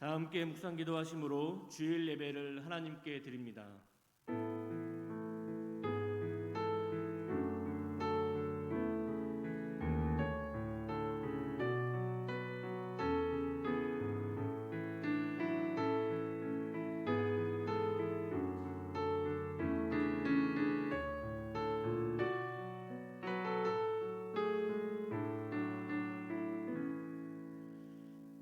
다 함께 묵상 기도하심으로 주일 예배를 하나님께 드립니다.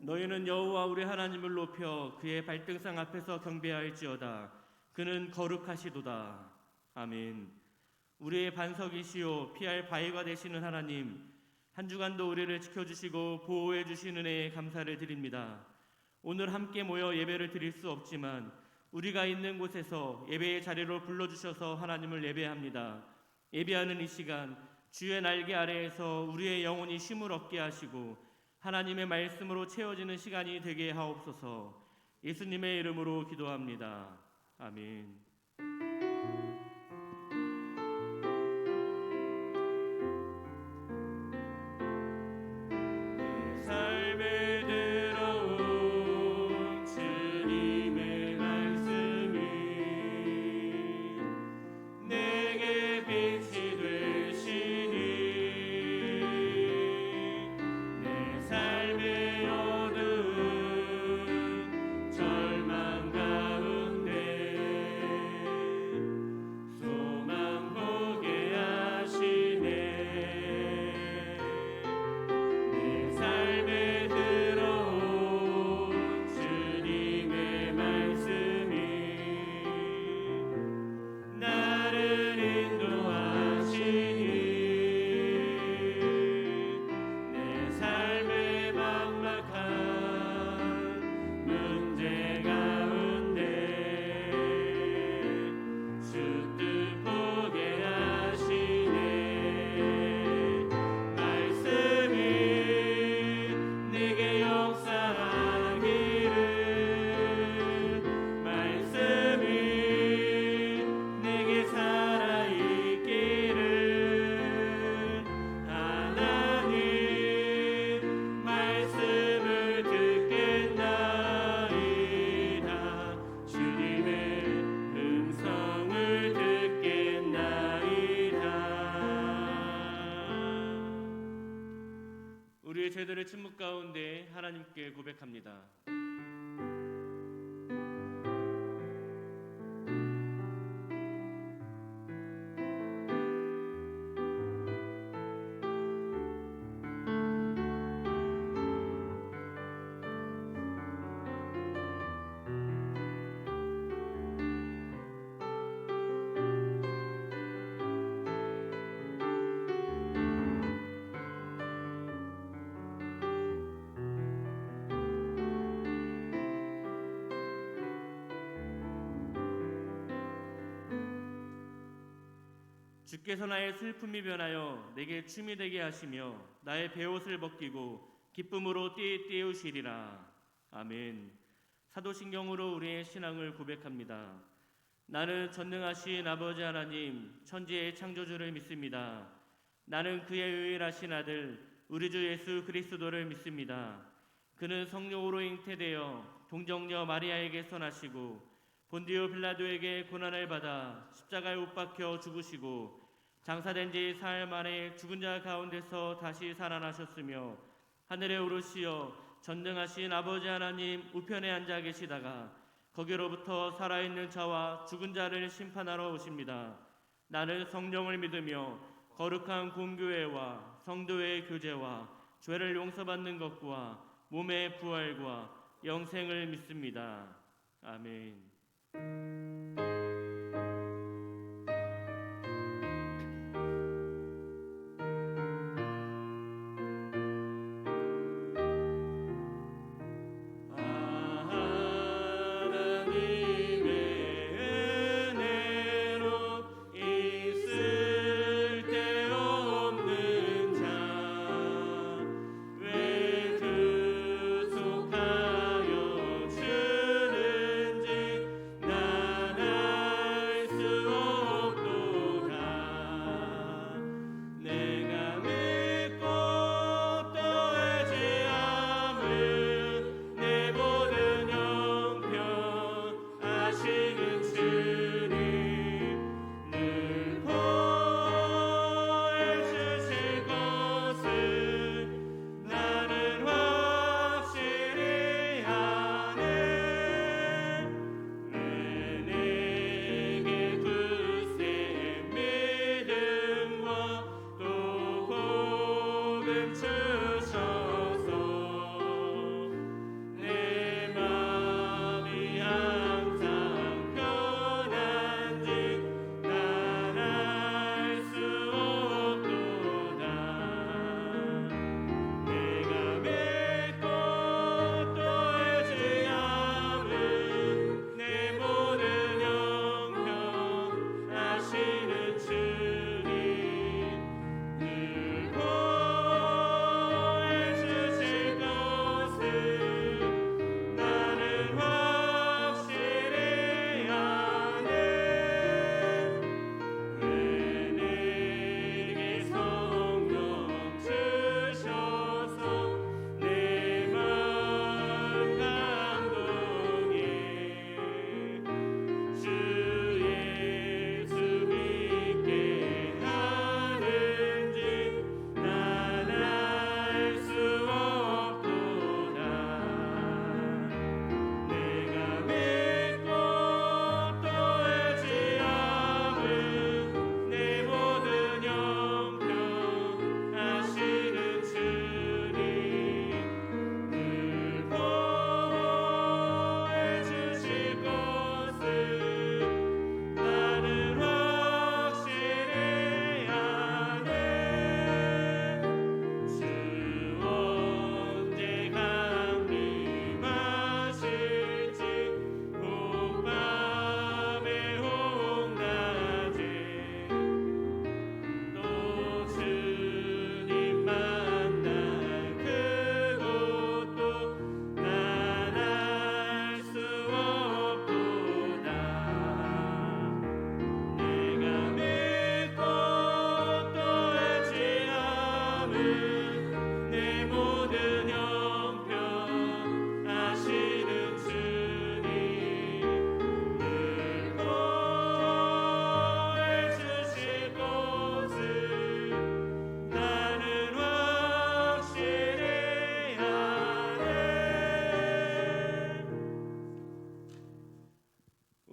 너희는 여호와 우리 하나님을 높여 그의 발등상 앞에서 경배할지어다. 그는 거룩하시도다. 아멘. 우리의 반석이시요 피할 바위가 되시는 하나님, 한 주간도 우리를 지켜주시고 보호해 주신 은혜에 감사를 드립니다. 오늘 함께 모여 예배를 드릴 수 없지만 우리가 있는 곳에서 예배의 자리로 불러주셔서 하나님을 예배합니다. 예배하는 이 시간 주의 날개 아래에서 우리의 영혼이 쉼을 얻게 하시고 하나님의 말씀으로 채워지는 시간이 되게 하옵소서. 예수님의 이름으로 기도합니다. 아멘. 내 삶에 들어온 주님의 말씀이 내게 빛이 되시니 삶의 어두운 절망 가운데 소망 보게 하시네. 내 삶에 들어온 주님의 말씀이 나를 인도하시니 내 삶의 막막한 문제 가운데 주 뜻 보게 하시네. 말씀이 내게 역사하기를 말씀이 내게 살아있기를 하나님 말씀을 듣겠나이다. 주님의 음성을 듣겠나이다. 우리의 죄들을 침묵 가운데 하나님께 고백합니다. 주께서 나의 슬픔이 변하여 내게 춤이 되게 하시며 나의 베옷을 벗기고 기쁨으로 띄우시리라. 아멘. 사도신경으로 우리의 신앙을 고백합니다. 나는 전능하신 아버지 하나님 천지의 창조주를 믿습니다. 나는 그의 유일하신 아들 우리 주 예수 그리스도를 믿습니다. 그는 성령으로 잉태되어 동정녀 마리아에게서 나시고 본디오 빌라도에게 고난을 받아 십자가에 못 박혀 죽으시고 장사된 지 사흘 만에 죽은 자 가운데서 다시 살아나셨으며 하늘에 오르시어 전능하신 아버지 하나님 우편에 앉아 계시다가 거기로부터 살아있는 자와 죽은 자를 심판하러 오십니다. 나는 성령을 믿으며 거룩한 공교회와 성도의 교제와 죄를 용서받는 것과 몸의 부활과 영생을 믿습니다. 아멘. 나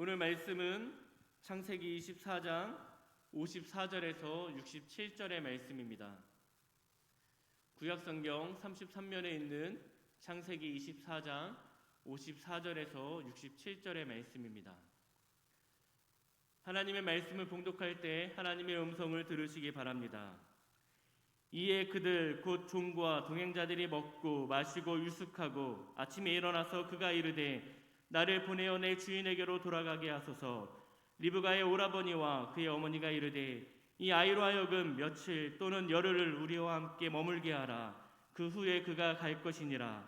오늘 말씀은 창세기 24장 54절에서 67절의 말씀입니다. 구약성경 33면에 있는 창세기 24장 54절에서 67절의 말씀입니다. 하나님의 말씀을 봉독할 때 하나님의 음성을 들으시기 바랍니다. 이에 그들 곧 종과 동행자들이 먹고 마시고 유숙하고 아침에 일어나서 그가 이르되 나를 보내어 내 주인에게로 돌아가게 하소서. 리브가의 오라버니와 그의 어머니가 이르되 이 아이로 하여금 며칠 또는 열흘을 우리와 함께 머물게 하라. 그 후에 그가 갈 것이니라.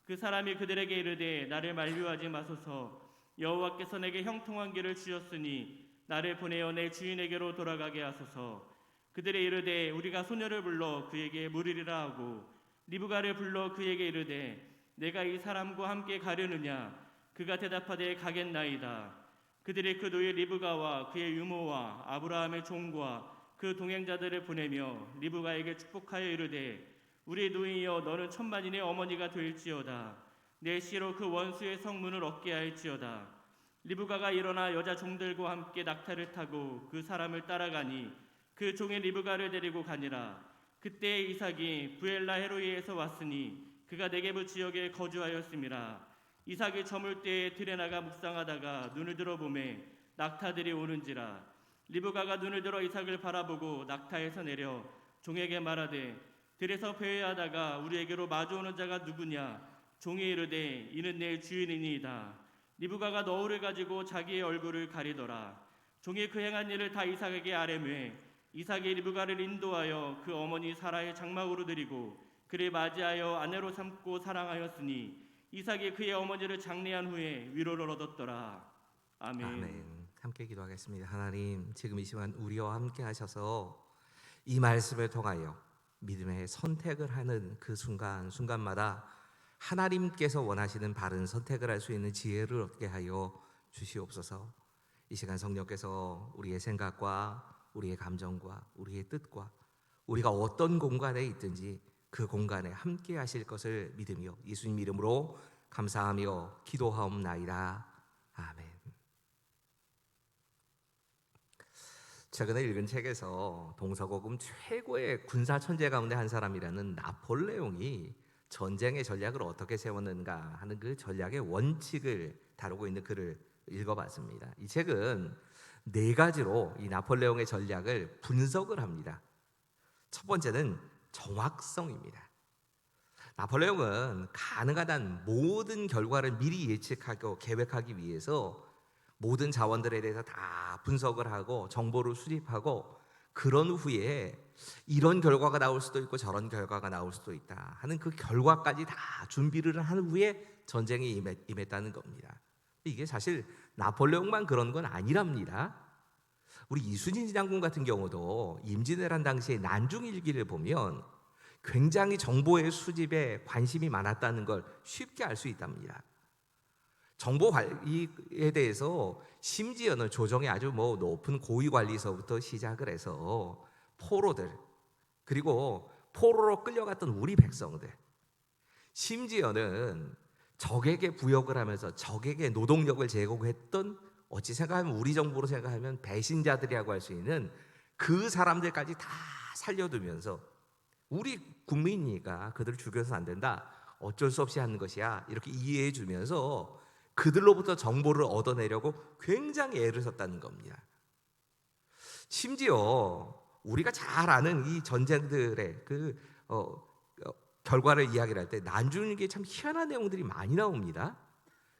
그 사람이 그들에게 이르되 나를 만류하지 마소서. 여호와께서 내게 형통한 길을 주셨으니 나를 보내어 내 주인에게로 돌아가게 하소서. 그들이 이르되 우리가 소녀를 불러 그에게 물으리라 하고 리브가를 불러 그에게 이르되 내가 이 사람과 함께 가려느냐. 그가 대답하되 가겠나이다. 그들이 그 노예 리브가와 그의 유모와 아브라함의 종과 그 동행자들을 보내며 리브가에게 축복하여 이르되 우리 노인이여 너는 천만인의 어머니가 될지어다. 내 씨로 그 원수의 성문을 얻게 할지어다. 리브가가 일어나 여자 종들과 함께 낙타를 타고 그 사람을 따라가니 그 종이 리브가를 데리고 가니라. 그때 이삭이 부엘라 헤로이에서 왔으니 그가 네게부 지역에 거주하였음이라. 이삭이 저물 때에 들에 나가 묵상하다가 눈을 들어 보매 낙타들이 오는지라. 리브가가 눈을 들어 이삭을 바라보고 낙타에서 내려 종에게 말하되 들에서 배회하다가 우리에게로 마주오는 자가 누구냐. 종이 이르되 이는 내 주인이니이다. 리브가가 너울을 가지고 자기의 얼굴을 가리더라. 종이 그 행한 일을 다 이삭에게 아뢰매 이삭이 리브가를 인도하여 그 어머니 사라의 장막으로 드리고 그를 맞이하여 아내로 삼고 사랑하였으니 이삭이 그의 어머니를 장례한 후에 위로를 얻었더라. 아멘. 아멘. 함께 기도하겠습니다. 하나님, 지금 이 시간 우리와 함께 하셔서 이 말씀을 통하여 믿음의 선택을 하는 그 순간마다 하나님께서 원하시는 바른 선택을 할 수 있는 지혜를 얻게 하여 주시옵소서. 이 시간 성령께서 우리의 생각과 우리의 감정과 우리의 뜻과 우리가 어떤 공간에 있든지 그 공간에 함께 하실 것을 믿으며 예수님 이름으로 감사하며 기도하옵나이다. 아멘. 최근에 읽은 책에서 동서고금 최고의 군사 천재 가운데 한 사람이라는 나폴레옹이 전쟁의 전략을 어떻게 세웠는가 하는 그 전략의 원칙을 다루고 있는 글을 읽어봤습니다. 이 책은 4가지로 이 나폴레옹의 전략을 분석을 합니다. 첫 번째는 정확성입니다. 나폴레옹은 가능한 한 모든 결과를 미리 예측하고 계획하기 위해서 모든 자원들에 대해서 다 분석을 하고 정보를 수집하고 그런 후에 이런 결과가 나올 수도 있고 저런 결과가 나올 수도 있다 하는 그 결과까지 다 준비를 한 후에 전쟁에 임했다는 겁니다. 이게 사실 나폴레옹만 그런 건 아니랍니다. 우리 이순신 장군 같은 경우도 임진왜란 당시에 난중일기를 보면 굉장히 정보의 수집에 관심이 많았다는 걸 쉽게 알 수 있답니다. 정보 관리에 대해서 심지어는 조정의 아주 높은 고위 관리서부터 시작을 해서 포로들 그리고 포로로 끌려갔던 우리 백성들 심지어는 적에게 부역을 하면서 적에게 노동력을 제공했던 어찌 생각하면 우리 정부로 생각하면 배신자들이라고 할 수 있는 그 사람들까지 다 살려두면서 우리 국민이니까 그들을 죽여서는 안 된다. 어쩔 수 없이 하는 것이야. 이렇게 이해해 주면서 그들로부터 정보를 얻어내려고 굉장히 애를 썼다는 겁니다. 심지어 우리가 잘 아는 이 전쟁들의 결과를 이야기를 할 때 난중일기에 참 희한한 내용들이 많이 나옵니다.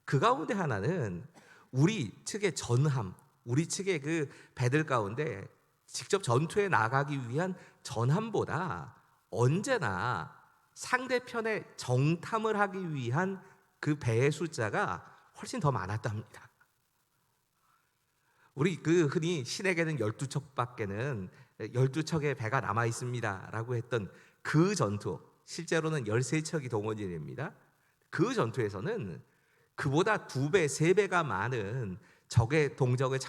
그 가운데 하나는 우리 측의 전함, 우리 측의 그 배들 가운데 직접 전투에 나가기 위한 전함보다 언제나 상대편의 정탐을 하기 위한 그 배의 숫자가 훨씬 더 많았답니다. 우리 흔히 신에게는 12척밖에는 12척의 배가 남아 있습니다 라고 했던 그 전투, 실제로는 13척이 동원이 됩니다. 그 전투에서는 그보다 2배, 3배가 많은 적의 동적을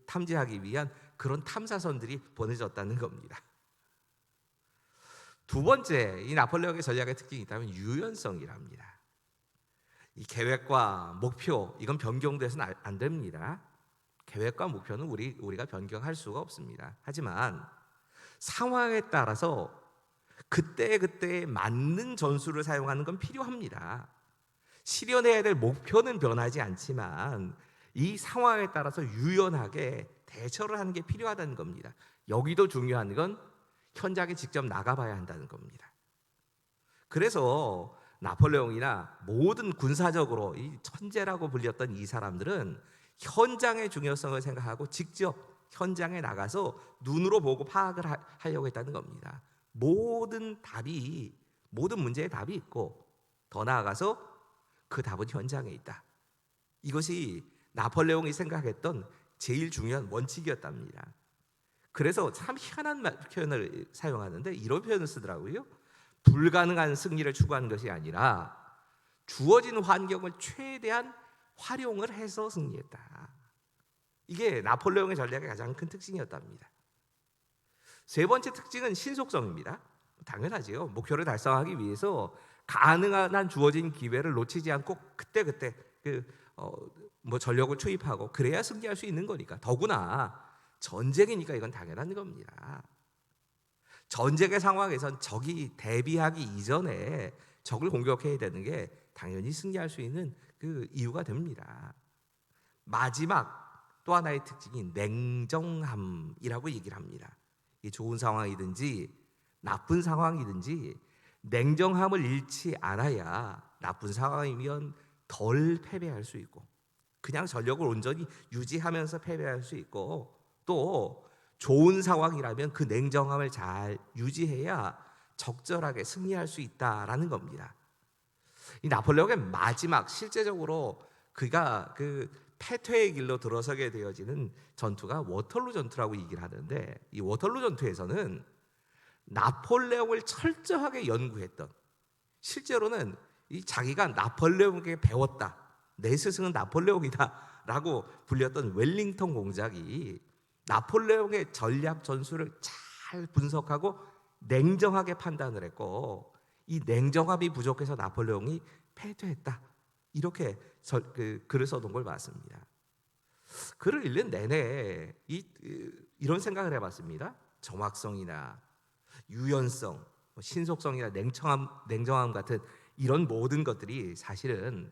탐지하기 위한 그런 탐사선들이 보내졌다는 겁니다. 두 번째, 이 나폴레옹의 전략의 특징이 있다면 유연성이랍니다. 이 계획과 목표, 이건 변경돼서는 안 됩니다. 계획과 목표는 우리가 변경할 수가 없습니다. 하지만 상황에 따라서 그때그때 맞는 전술을 사용하는 건 필요합니다. 실현해야 될 목표는 변하지 않지만 이 상황에 따라서 유연하게 대처를 하는 게 필요하다는 겁니다. 여기도 중요한 건 현장에 직접 나가봐야 한다는 겁니다. 그래서 나폴레옹이나 모든 군사적으로 이 천재라고 불렸던 이 사람들은 현장의 중요성을 생각하고 직접 현장에 나가서 눈으로 보고 파악을 하려고 했다는 겁니다. 모든 문제에 답이 있고 더 나아가서 그 답은 현장에 있다. 이것이 나폴레옹이 생각했던 제일 중요한 원칙이었답니다. 그래서 참 희한한 표현을 사용하는데 이런 표현을 쓰더라고요. 불가능한 승리를 추구하는 것이 아니라 주어진 환경을 최대한 활용을 해서 승리했다. 이게 나폴레옹의 전략의 가장 큰 특징이었답니다. 세 번째 특징은 신속성입니다. 당연하지요. 목표를 달성하기 위해서 가능한 한 주어진 기회를 놓치지 않고 그때 전력을 투입하고 그래야 승리할 수 있는 거니까. 더구나 전쟁이니까 이건 당연한 겁니다. 전쟁의 상황에선 적이 대비하기 이전에 적을 공격해야 되는 게 당연히 승리할 수 있는 그 이유가 됩니다. 마지막 또 하나의 특징이 냉정함이라고 얘기를 합니다. 이 좋은 상황이든지 나쁜 상황이든지 냉정함을 잃지 않아야 나쁜 상황이면 덜 패배할 수 있고 그냥 전력을 온전히 유지하면서 패배할 수 있고 또 좋은 상황이라면 그 냉정함을 잘 유지해야 적절하게 승리할 수 있다라는 겁니다. 이 나폴레옹의 마지막 실제적으로 그가 그 패퇴의 길로 들어서게 되어지는 전투가 워털루 전투라고 얘기를 하는데 이 워털루 전투에서는 나폴레옹을 철저하게 연구했던 실제로는 이 자기가 나폴레옹에게 배웠다. 내 스승은 나폴레옹이다라고 불렸던 웰링턴 공작이 나폴레옹의 전략 전술을 잘 분석하고 냉정하게 판단을 했고 이 냉정함이 부족해서 나폴레옹이 패퇴했다. 이렇게 글을 써둔 걸 봤습니다. 글을 읽는 내내 이런 생각을 해봤습니다. 정확성이나 유연성, 신속성이나 냉정함 같은 이런 모든 것들이 사실은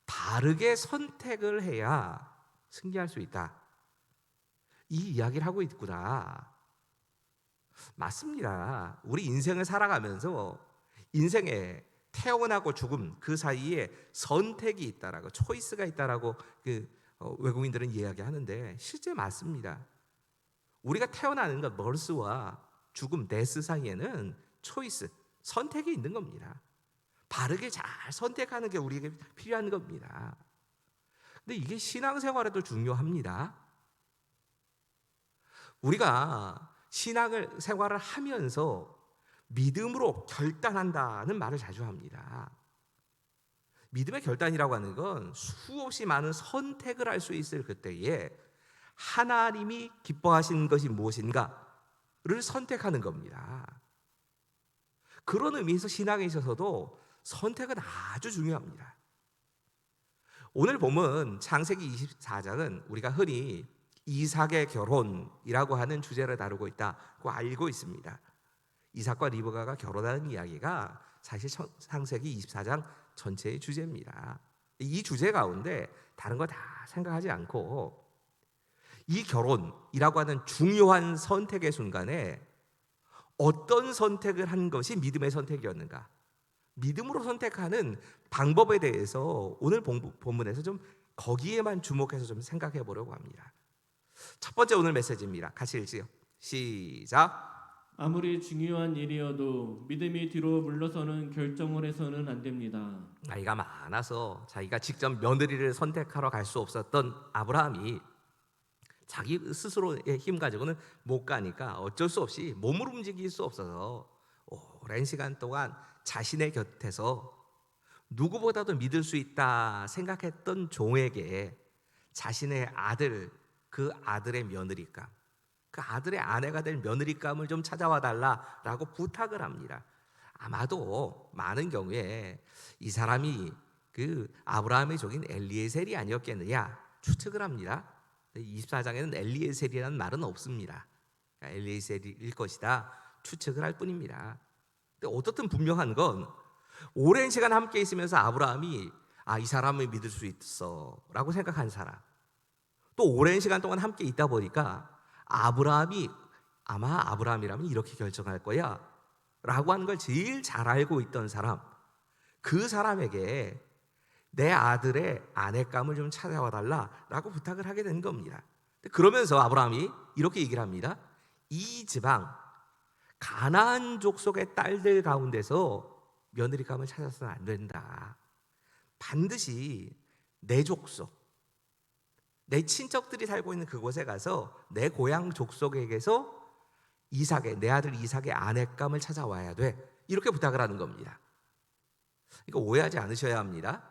바르게 선택을 해야 승리할 수 있다. 이 이야기를 하고 있구나. 맞습니다. 우리 인생을 살아가면서 인생에 태어나고 죽음 그 사이에 선택이 있다라고 초이스가 있다라고 외국인들은 이야기하는데 실제 맞습니다. 우리가 태어나는 것 버스와 죽음 데스 사이에는 초이스 선택이 있는 겁니다. 바르게 잘 선택하는 게 우리에게 필요한 겁니다. 근데 이게 신앙생활에도 중요합니다. 우리가 신앙생활을 하면서 믿음으로 결단한다는 말을 자주 합니다. 믿음의 결단이라고 하는 건 수없이 많은 선택을 할 수 있을 그때에 하나님이 기뻐하시는 것이 무엇인가를 선택하는 겁니다. 그런 의미에서 신앙에 있어서도 선택은 아주 중요합니다. 오늘 보면 창세기 24장은 우리가 흔히 이삭의 결혼이라고 하는 주제를 다루고 있다고 알고 있습니다. 이삭과 리브가가 결혼하는 이야기가 사실 창세기 24장 전체의 주제입니다. 이 주제 가운데 다른 거 다 생각하지 않고 이 결혼이라고 하는 중요한 선택의 순간에 어떤 선택을 한 것이 믿음의 선택이었는가? 믿음으로 선택하는 방법에 대해서 오늘 본문에서 좀 거기에만 주목해서 좀 생각해 보려고 합니다. 첫 번째 오늘 메시지입니다. 같이 읽지요. 시작. 아무리 중요한 일이어도 믿음이 뒤로 물러서는 결정을 해서는 안 됩니다. 나이가 많아서 자기가 직접 며느리를 선택하러 갈 수 없었던 아브라함이 자기 스스로의 힘 가지고는 못 가니까 어쩔 수 없이 몸을 움직일 수 없어서 오랜 시간 동안 자신의 곁에서 누구보다도 믿을 수 있다 생각했던 종에게 자신의 아들, 그 아들의 며느리감, 그 아들의 아내가 될 며느리감을 좀 찾아와 달라라고 부탁을 합니다. 아마도 많은 경우에 이 사람이 그 아브라함의 종인 엘리에셀이 아니었겠느냐 추측을 합니다. 24장에는 엘리에셀이라는 말은 없습니다. 엘리에셀일 것이다 추측을 할 뿐입니다. 근데 어떻든 분명한 건 오랜 시간 함께 있으면서 아브라함이 이 사람을 믿을 수 있어 라고 생각한 사람, 또 오랜 시간 동안 함께 있다 보니까 아브라함이 아마 아브라함이라면 이렇게 결정할 거야 라고 하는 걸 제일 잘 알고 있던 사람, 그 사람에게 내 아들의 아내감을 좀 찾아와 달라라고 부탁을 하게 된 겁니다. 그러면서 아브라함이 이렇게 얘기를 합니다. 이 지방 가나안 족속의 딸들 가운데서 며느리감을 찾아서는 안 된다. 반드시 내 족속, 내 친척들이 살고 있는 그곳에 가서 내 고향 족속에게서 내 아들 이삭의 아내감을 찾아와야 돼. 이렇게 부탁을 하는 겁니다. 이거 오해하지 않으셔야 합니다.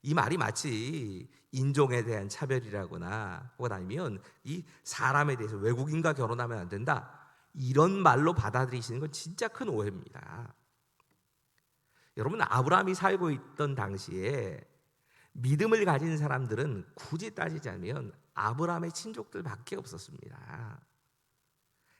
이 말이 마치 인종에 대한 차별이라거나 혹은 아니면 이 사람에 대해서 외국인과 결혼하면 안 된다 이런 말로 받아들이시는 건 진짜 큰 오해입니다. 여러분, 아브라함이 살고 있던 당시에 믿음을 가진 사람들은 굳이 따지자면 아브라함의 친족들밖에 없었습니다.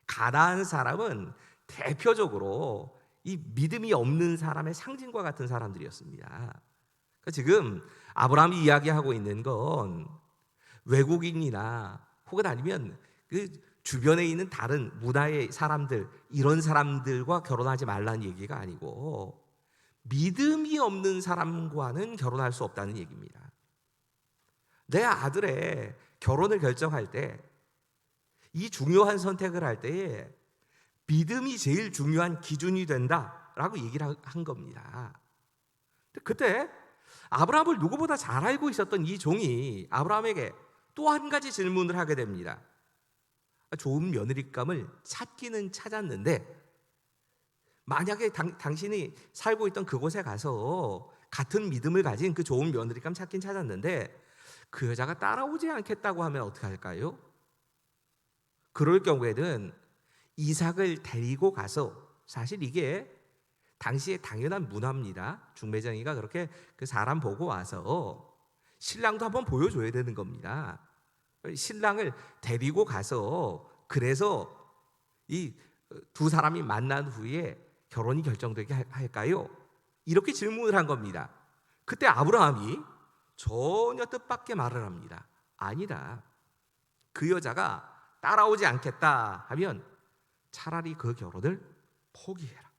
가나안 사람은 대표적으로 이 믿음이 없는 사람의 상징과 같은 사람들이었습니다. 그러니까 지금 아브라함이 이야기하고 있는 건 외국인이나 혹은 아니면 그 주변에 있는 다른 문화의 사람들, 이런 사람들과 결혼하지 말라는 얘기가 아니고 믿음이 없는 사람과는 결혼할 수 없다는 얘기입니다. 내 아들의 결혼을 결정할 때, 이 중요한 선택을 할 때에 믿음이 제일 중요한 기준이 된다라고 얘기를 한 겁니다. 그때 아브라함을 누구보다 잘 알고 있었던 이 종이 아브라함에게 또 한 가지 질문을 하게 됩니다. 좋은 며느리감을 찾기는 찾았는데 만약에 당신이 살고 있던 그곳에 가서 같은 믿음을 가진 그 좋은 며느리감 찾긴 찾았는데 그 여자가 따라오지 않겠다고 하면 어떻게 할까요? 그럴 경우에는 이삭을 데리고 가서, 사실 이게 당시의 당연한 문화입니다. 중매쟁이가 그렇게 그 사람 보고 와서 신랑도 한번 보여줘야 되는 겁니다. 신랑을 데리고 가서 그래서 이 두 사람이 만난 후에 결혼이 결정되게 할까요? 이렇게 질문을 한 겁니다. 그때 아브라함이 전혀 뜻밖의 말을 합니다. 아니다. 그 여자가 따라오지 않겠다 하면 차라리 그 결혼을 포기해라.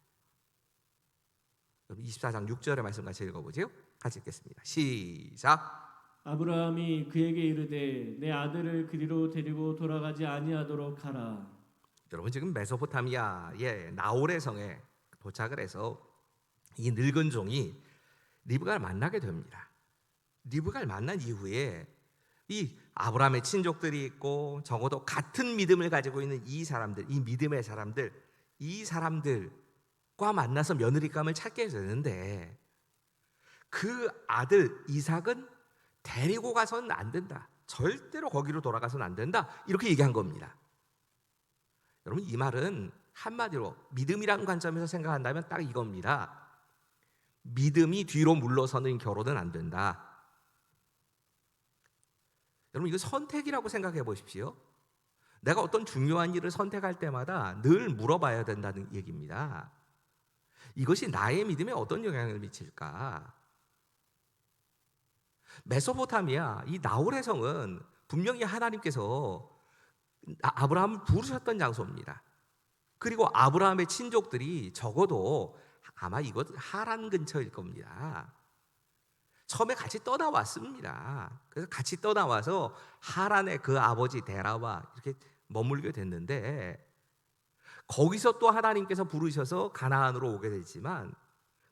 24장 6절의 말씀 같이 읽어보죠. 같이 읽겠습니다. 시작. 아브라함이 그에게 이르되 내 아들을 그리로 데리고 돌아가지 아니하도록 하라. 여러분, 지금 메소포타미아의 나홀의 성에 도착을 해서 이 늙은 종이 리브가를 만나게 됩니다. 리브가를 만난 이후에 이 아브라함의 친족들이 있고 적어도 같은 믿음을 가지고 있는 이 사람들, 이 믿음의 사람들, 이 사람들과 만나서 며느리감을 찾게 되는데 그 아들 이삭은 데리고 가서는 안 된다. 절대로 거기로 돌아가서는 안 된다. 이렇게 얘기한 겁니다. 여러분, 이 말은 한마디로 믿음이라는 관점에서 생각한다면 딱 이겁니다. 믿음이 뒤로 물러서는 결혼은 안 된다. 여러분, 이거 선택이라고 생각해 보십시오. 내가 어떤 중요한 일을 선택할 때마다 늘 물어봐야 된다는 얘기입니다. 이것이 나의 믿음에 어떤 영향을 미칠까? 메소포타미아 이 나홀의 성은 분명히 하나님께서 아브라함을 부르셨던 장소입니다. 그리고 아브라함의 친족들이 적어도 아마 이것 하란 근처일 겁니다. 처음에 같이 떠나왔습니다. 그래서 같이 떠나와서 하란의 그 아버지 데라와 이렇게 머물게 됐는데 거기서 또 하나님께서 부르셔서 가나안으로 오게 됐지만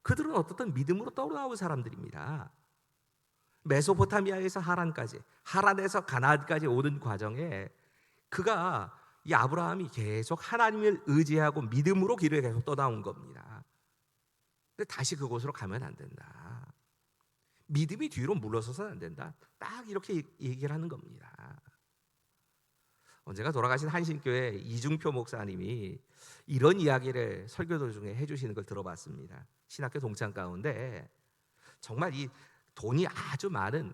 그들은 어떻든 믿음으로 떠나온 사람들입니다. 메소포타미아에서 하란까지, 하란에서 가나안까지 오는 과정에 그가 이 아브라함이 계속 하나님을 의지하고 믿음으로 길을 계속 떠나온 겁니다. 근데 다시 그곳으로 가면 안 된다. 믿음이 뒤로 물러서서는 안 된다. 딱 이렇게 얘기를 하는 겁니다. 언제가 돌아가신 한신교회 이중표 목사님이 이런 이야기를 설교 중에 해주시는 걸 들어봤습니다. 신학교 동창 가운데 정말 이 돈이 아주 많은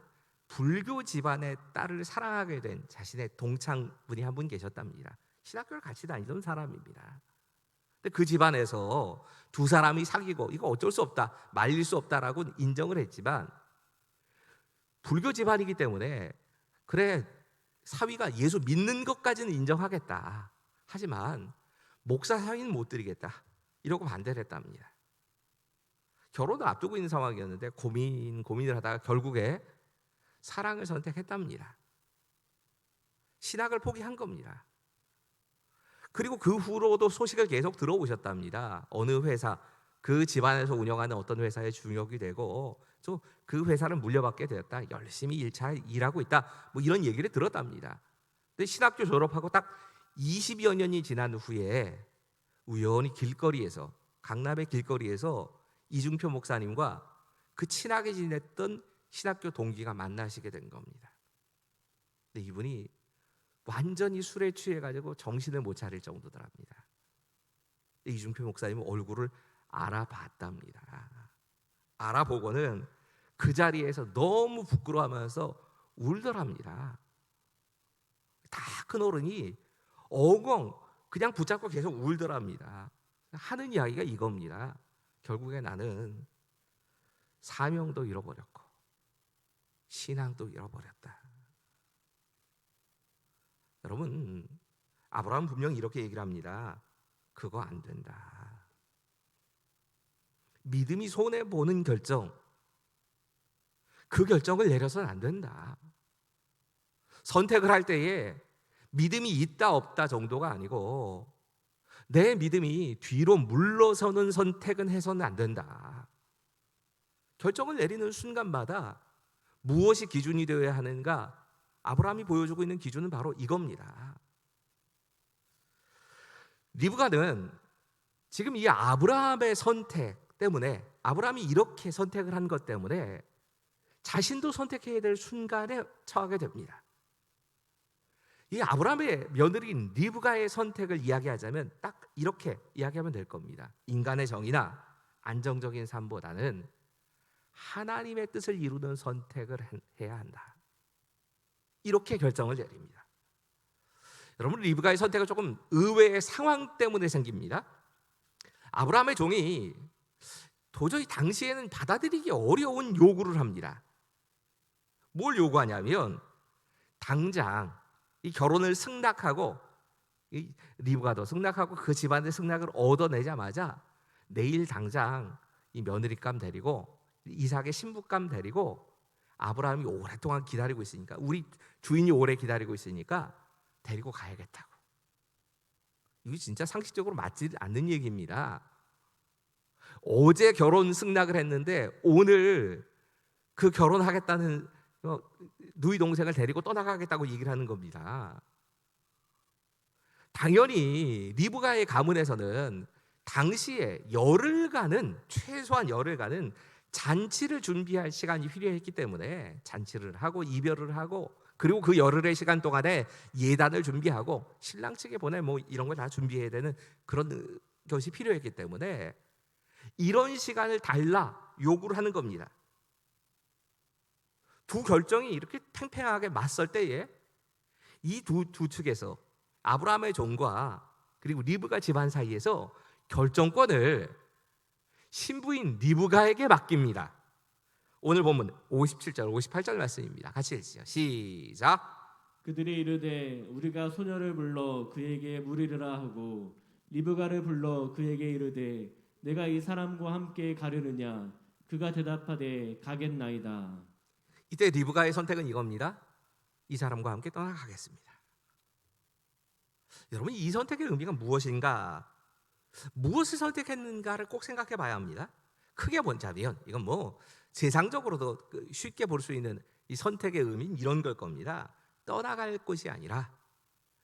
불교 집안의 딸을 사랑하게 된 자신의 동창분이 한 분 계셨답니다. 신학교를 같이 다니던 사람입니다. 근데 그 집안에서 두 사람이 사귀고 이거 어쩔 수 없다, 말릴 수 없다라고 인정을 했지만 불교 집안이기 때문에 그래 사위가 예수 믿는 것까지는 인정하겠다. 하지만 목사 사위는 못 드리겠다. 이러고 반대를 했답니다. 결혼을 앞두고 있는 상황이었는데 고민을 하다가 결국에 사랑을 선택했답니다. 신학을 포기한 겁니다. 그리고 그 후로도 소식을 계속 들어오셨답니다. 어느 회사, 그 집안에서 운영하는 어떤 회사의 중역이 되고 또 그 회사를 물려받게 되었다. 열심히 일하고 있다. 뭐 이런 얘기를 들었답니다. 근데 신학교 졸업하고 딱 20여 년이 지난 후에 우연히 길거리에서, 강남의 길거리에서 이중표 목사님과 그 친하게 지냈던 신학교 동기가 만나시게 된 겁니다. 근데 이분이 완전히 술에 취해가지고 정신을 못 차릴 정도더랍니다. 이중표 목사님은 얼굴을 알아봤답니다. 알아보고는 그 자리에서 너무 부끄러워하면서 울더랍니다. 다 큰 어른이 엉엉 그냥 붙잡고 계속 울더랍니다. 하는 이야기가 이겁니다. 결국에 나는 사명도 잃어버렸고 신앙도 잃어버렸다. 여러분, 아브라함은 분명히 이렇게 얘기를 합니다. 그거 안 된다. 믿음이 손해보는 결정, 그 결정을 내려서는 안 된다. 선택을 할 때에 믿음이 있다 없다 정도가 아니고 내 믿음이 뒤로 물러서는 선택은 해서는 안 된다. 결정을 내리는 순간마다 무엇이 기준이 되어야 하는가? 아브라함이 보여주고 있는 기준은 바로 이겁니다. 리브가는 지금 이 아브라함의 선택 때문에, 아브라함이 이렇게 선택을 한 것 때문에 자신도 선택해야 될 순간에 처하게 됩니다. 이 아브라함의 며느리인 리브가의 선택을 이야기하자면 딱 이렇게 이야기하면 될 겁니다. 인간의 정의나 안정적인 삶보다는 하나님의 뜻을 이루는 선택을 해야 한다. 이렇게 결정을 내립니다. 여러분, 리브가의 선택은 조금 의외의 상황 때문에 생깁니다. 아브라함의 종이 도저히 당시에는 받아들이기 어려운 요구를 합니다. 뭘 요구하냐면 당장 이 결혼을 승낙하고, 이 리브가도 승낙하고 그 집안의 승낙을 얻어내자마자 내일 당장 이 며느리감 데리고 이삭의 신부감 데리고, 아브라함이 오랫동안 기다리고 있으니까, 우리 주인이 오래 기다리고 있으니까 데리고 가야겠다고. 이게 진짜 상식적으로 맞지 않는 얘기입니다. 어제 결혼 승낙을 했는데 오늘 그 결혼하겠다는 누이 동생을 데리고 떠나가겠다고 얘기를 하는 겁니다. 당연히 리브가의 가문에서는 당시에 최소한 열흘간은 잔치를 준비할 시간이 필요했기 때문에 잔치를 하고 이별을 하고, 그리고 그 열흘의 시간 동안에 예단을 준비하고 신랑 측에 보내 뭐 이런 걸 다 준비해야 되는 그런 것이 필요했기 때문에 이런 시간을 달라 요구를 하는 겁니다. 두 결정이 이렇게 팽팽하게 맞설 때에 이 두 측에서 아브라함의 종과 그리고 리브가 집안 사이에서 결정권을 신부인 리브가에게 맡깁니다. 오늘 본문 57절 58절 말씀입니다. 같이 읽으시죠. 시작. 그들이 이르되 우리가 소녀를 불러 그에게 물이르라 하고 리브가를 불러 그에게 이르되 내가 이 사람과 함께 가려느냐? 그가 대답하되 가겠나이다. 이때 리브가의 선택은 이겁니다. 이 사람과 함께 떠나가겠습니다. 여러분, 이 선택의 의미가 무엇인가? 무엇을 선택했는가를 꼭 생각해 봐야 합니다. 크게 본다면 이건 뭐 세상적으로도 쉽게 볼 수 있는 이 선택의 의미는 이런 걸 겁니다. 떠나갈 곳이 아니라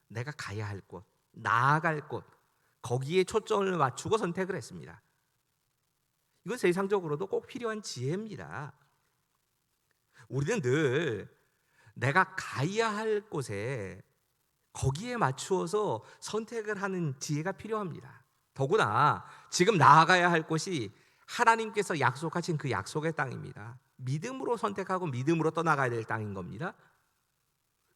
내가 가야 할 곳, 나아갈 곳, 거기에 초점을 맞추고 선택을 했습니다. 이건 세상적으로도 꼭 필요한 지혜입니다. 우리는 늘 내가 가야 할 곳에 거기에 맞추어서 선택을 하는 지혜가 필요합니다. 더구나 지금 나아가야 할 곳이 하나님께서 약속하신 그 약속의 땅입니다. 믿음으로 선택하고 믿음으로 떠나가야 될 땅인 겁니다.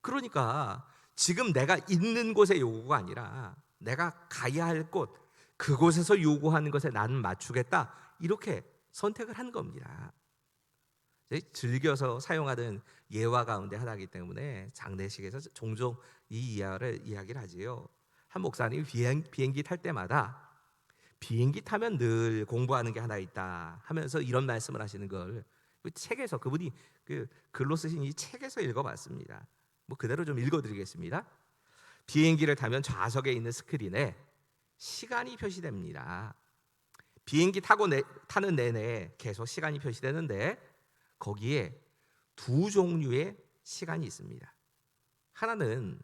그러니까 지금 내가 있는 곳의 요구가 아니라 내가 가야 할 곳, 그곳에서 요구하는 것에 나는 맞추겠다, 이렇게 선택을 한 겁니다. 즐겨서 사용하던 예화 가운데 하나이기 때문에 장례식에서 종종 이 이야기를 하지요. 한 목사님이 비행기 탈 때마다 비행기 타면 늘 공부하는 게 하나 있다 하면서 이런 말씀을 하시는 걸 그 책에서, 그분이 그 글로 쓰신 이 책에서 읽어봤습니다. 뭐 그대로 좀 읽어드리겠습니다. 비행기를 타면 좌석에 있는 스크린에 시간이 표시됩니다. 비행기 타는 내내 계속 시간이 표시되는데 거기에 두 종류의 시간이 있습니다. 하나는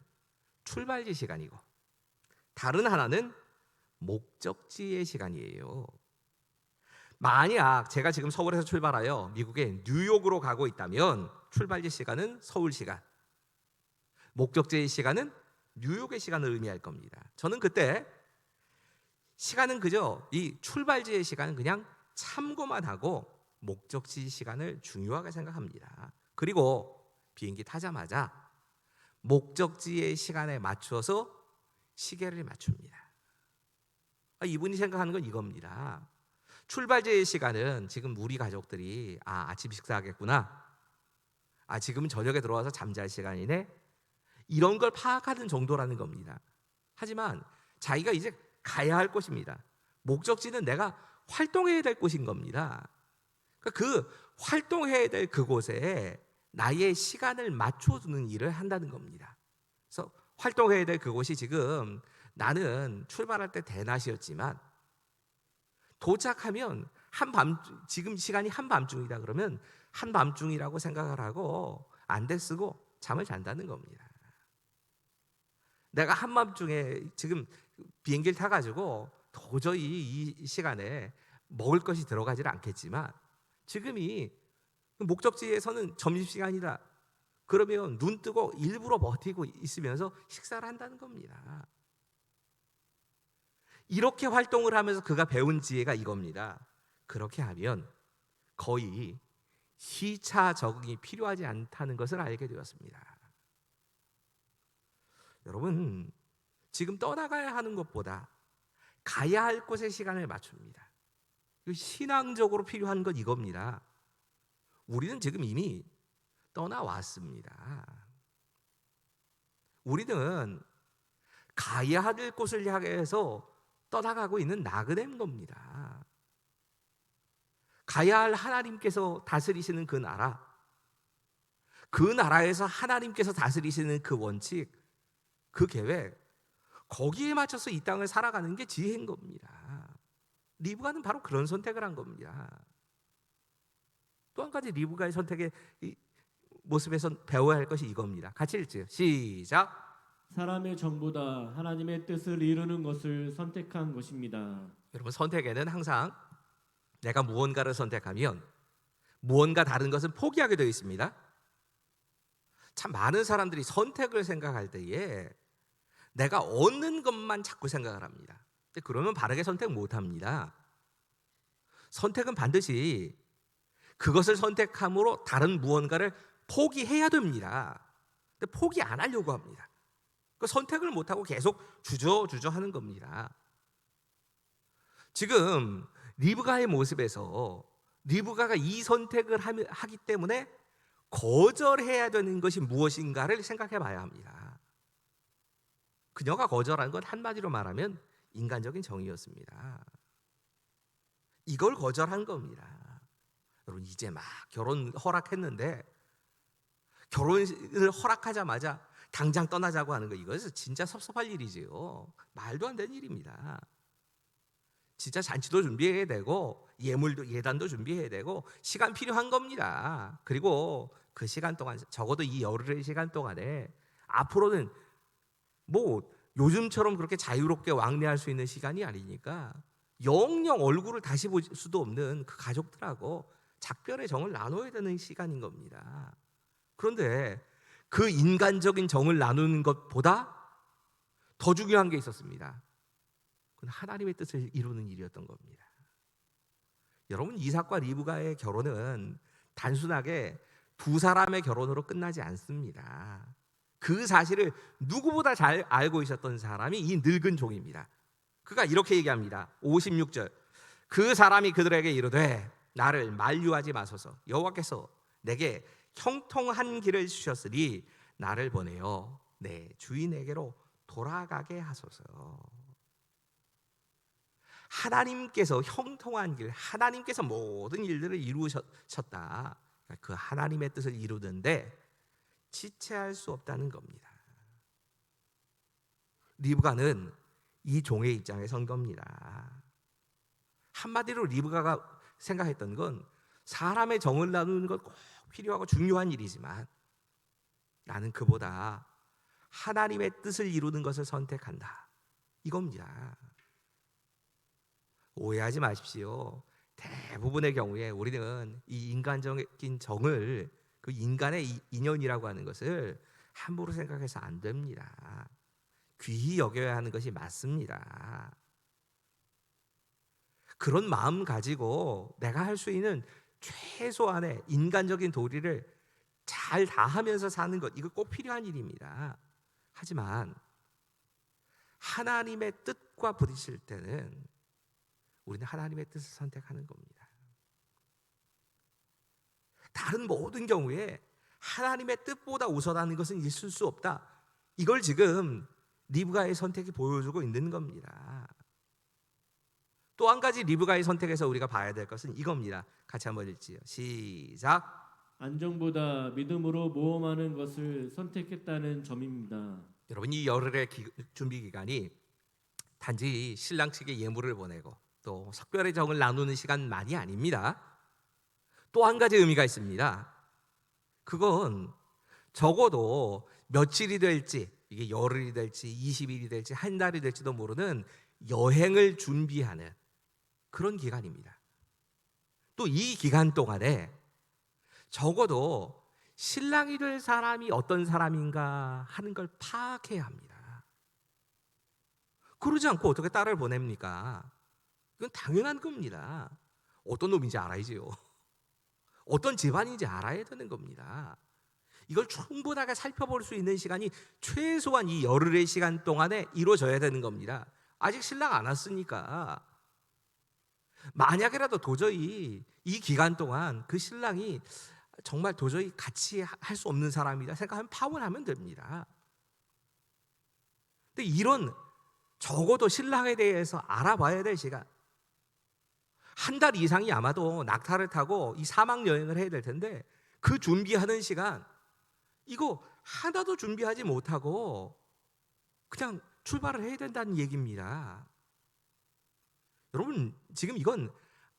출발지 시간이고 다른 하나는 목적지의 시간이에요. 만약 제가 지금 서울에서 출발하여 미국의 뉴욕으로 가고 있다면 출발지 시간은 서울 시간, 목적지의 시간은 뉴욕의 시간을 의미할 겁니다. 저는 그때 시간은 그저 이 출발지의 시간은 그냥 참고만 하고 목적지 시간을 중요하게 생각합니다. 그리고 비행기 타자마자 목적지의 시간에 맞춰서 시계를 맞춥니다. 이분이 생각하는 건 이겁니다. 출발지의 시간은 지금 우리 가족들이 아침 식사하겠구나, 지금은 저녁에 들어와서 잠잘 시간이네, 이런 걸 파악하는 정도라는 겁니다. 하지만 자기가 이제 가야 할 곳입니다. 목적지는 내가 활동해야 될 곳인 겁니다. 그 활동해야 될 그곳에 나의 시간을 맞춰주는 일을 한다는 겁니다. 그래서 활동해야 될 그곳이 지금 나는 출발할 때 대낮이었지만 도착하면 지금 시간이 한밤중이다 그러면 한밤중이라고 생각을 하고 안대 쓰고 잠을 잔다는 겁니다. 내가 한밤중에 지금 비행기를 타가지고 도저히 이 시간에 먹을 것이 들어가지를 않겠지만 지금이 목적지에서는 점심시간이다 그러면 눈 뜨고 일부러 버티고 있으면서 식사를 한다는 겁니다. 이렇게 활동을 하면서 그가 배운 지혜가 이겁니다. 그렇게 하면 거의 시차 적응이 필요하지 않다는 것을 알게 되었습니다. 여러분, 지금 떠나가야 하는 것보다 가야 할 곳에 시간을 맞춥니다. 신앙적으로 필요한 건 이겁니다. 우리는 지금 이미 떠나왔습니다. 우리는 가야 할 곳을 향해서 떠나가고 있는 나그네인 겁니다. 가야 할 하나님께서 다스리시는 그 나라, 그 나라에서 하나님께서 다스리시는 그 원칙, 그 계획, 거기에 맞춰서 이 땅을 살아가는 게 지혜인 겁니다. 리브가는 바로 그런 선택을 한 겁니다. 또 한 가지 리브가의 선택의 모습에서 배워야 할 것이 이겁니다. 같이 읽죠. 시작. 사람의 전부다 하나님의 뜻을 이루는 것을 선택한 것입니다. 여러분, 선택에는 항상 내가 무언가를 선택하면 무언가 다른 것은 포기하게 되어 있습니다. 참 많은 사람들이 선택을 생각할 때에 내가 얻는 것만 자꾸 생각을 합니다. 근데 그러면 바르게 선택 못합니다. 선택은 반드시 그것을 선택함으로 다른 무언가를 포기해야 됩니다. 근데 포기 안 하려고 합니다. 그 선택을 못하고 계속 주저주저 하는 겁니다. 지금 리브가의 모습에서 리브가가 이 선택을 하기 때문에 거절해야 되는 것이 무엇인가를 생각해 봐야 합니다. 그녀가 거절한 건 한마디로 말하면 인간적인 정의였습니다. 이걸 거절한 겁니다. 여러분, 이제 막 결혼 허락했는데 결혼을 허락하자마자 당장 떠나자고 하는 거, 이것은 진짜 섭섭할 일이지요. 말도 안 되는 일입니다. 진짜 잔치도 준비해야 되고 예단도 준비해야 되고 시간 필요한 겁니다. 그리고 그 시간 동안, 적어도 이 열흘의 시간 동안에 앞으로는 뭐 요즘처럼 그렇게 자유롭게 왕래할 수 있는 시간이 아니니까 영영 얼굴을 다시 볼 수도 없는 그 가족들하고 작별의 정을 나눠야 되는 시간인 겁니다. 그런데 그 인간적인 정을 나누는 것보다 더 중요한 게 있었습니다. 그건 하나님의 뜻을 이루는 일이었던 겁니다. 여러분, 이삭과 리브가의 결혼은 단순하게 두 사람의 결혼으로 끝나지 않습니다. 그 사실을 누구보다 잘 알고 있었던 사람이 이 늙은 종입니다. 그가 이렇게 얘기합니다. 56절. 그 사람이 그들에게 이르되 나를 만류하지 마소서. 여호와께서 내게 형통한 길을 주셨으니 나를 보내어 내 주인에게로 돌아가게 하소서. 하나님께서 형통한 길, 하나님께서 모든 일들을 이루셨다. 그 하나님의 뜻을 이루는데 지체할 수 없다는 겁니다. 리브가는 이 종의 입장에 선 겁니다. 한마디로 리브가가 생각했던 건 사람의 정을 나누는 것 꼭 필요하고 중요한 일이지만 나는 그보다 하나님의 뜻을 이루는 것을 선택한다. 이겁니다. 오해하지 마십시오. 대부분의 경우에 우리는 이 인간적인 정을, 그 인간의 인연이라고 하는 것을 함부로 생각해서 안 됩니다. 귀히 여겨야 하는 것이 맞습니다. 그런 마음 가지고 내가 할 수 있는 최소한의 인간적인 도리를 잘 다하면서 사는 것, 이거 꼭 필요한 일입니다. 하지만 하나님의 뜻과 부딪힐 때는 우리는 하나님의 뜻을 선택하는 겁니다. 다른 모든 경우에 하나님의 뜻보다 우선하는 것은 있을 수 없다. 이걸 지금 리브가의 선택이 보여주고 있는 겁니다. 또 한 가지 리브가의 선택에서 우리가 봐야 될 것은 이겁니다. 같이 한번 읽지요. 시작. 안정보다 믿음으로 모험하는 것을 선택했다는 점입니다. 여러분, 이 열흘의 준비 기간이 단지 신랑 측에 예물을 보내고 또 석별의 정을 나누는 시간만이 아닙니다. 또 한 가지 의미가 있습니다. 그건 적어도 며칠이 될지, 이게 열흘이 될지 20일이 될지 한 달이 될지도 모르는 여행을 준비하는 그런 기간입니다. 또 이 기간 동안에 적어도 신랑이 될 사람이 어떤 사람인가 하는 걸 파악해야 합니다. 그러지 않고 어떻게 딸을 보냅니까? 이건 당연한 겁니다. 어떤 놈인지 알아야지요. 어떤 집안인지 알아야 되는 겁니다. 이걸 충분하게 살펴볼 수 있는 시간이 최소한 이 열흘의 시간 동안에 이루어져야 되는 겁니다. 아직 신랑 안 왔으니까 만약이라도 도저히 이 기간 동안 그 신랑이 정말 도저히 같이 할 수 없는 사람이다 생각하면 파혼하면 됩니다. 근데 이런 적어도 신랑에 대해서 알아봐야 될 시간, 한 달 이상이 아마도 낙타를 타고 이 사막 여행을 해야 될 텐데 그 준비하는 시간, 이거 하나도 준비하지 못하고 그냥 출발을 해야 된다는 얘기입니다. 여러분, 지금 이건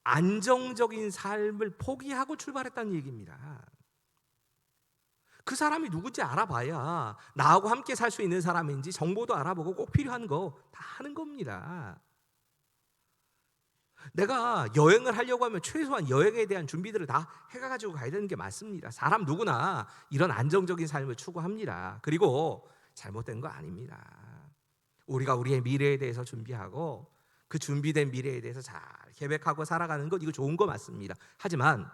안정적인 삶을 포기하고 출발했다는 얘기입니다. 그 사람이 누군지 알아봐야 나하고 함께 살 수 있는 사람인지 정보도 알아보고 꼭 필요한 거 다 하는 겁니다. 내가 여행을 하려고 하면 최소한 여행에 대한 준비들을 다 해가지고 가야 되는 게 맞습니다. 사람 누구나 이런 안정적인 삶을 추구합니다. 그리고 잘못된 거 아닙니다. 우리가 우리의 미래에 대해서 준비하고 그 준비된 미래에 대해서 잘 계획하고 살아가는 것, 이거 좋은 거 맞습니다. 하지만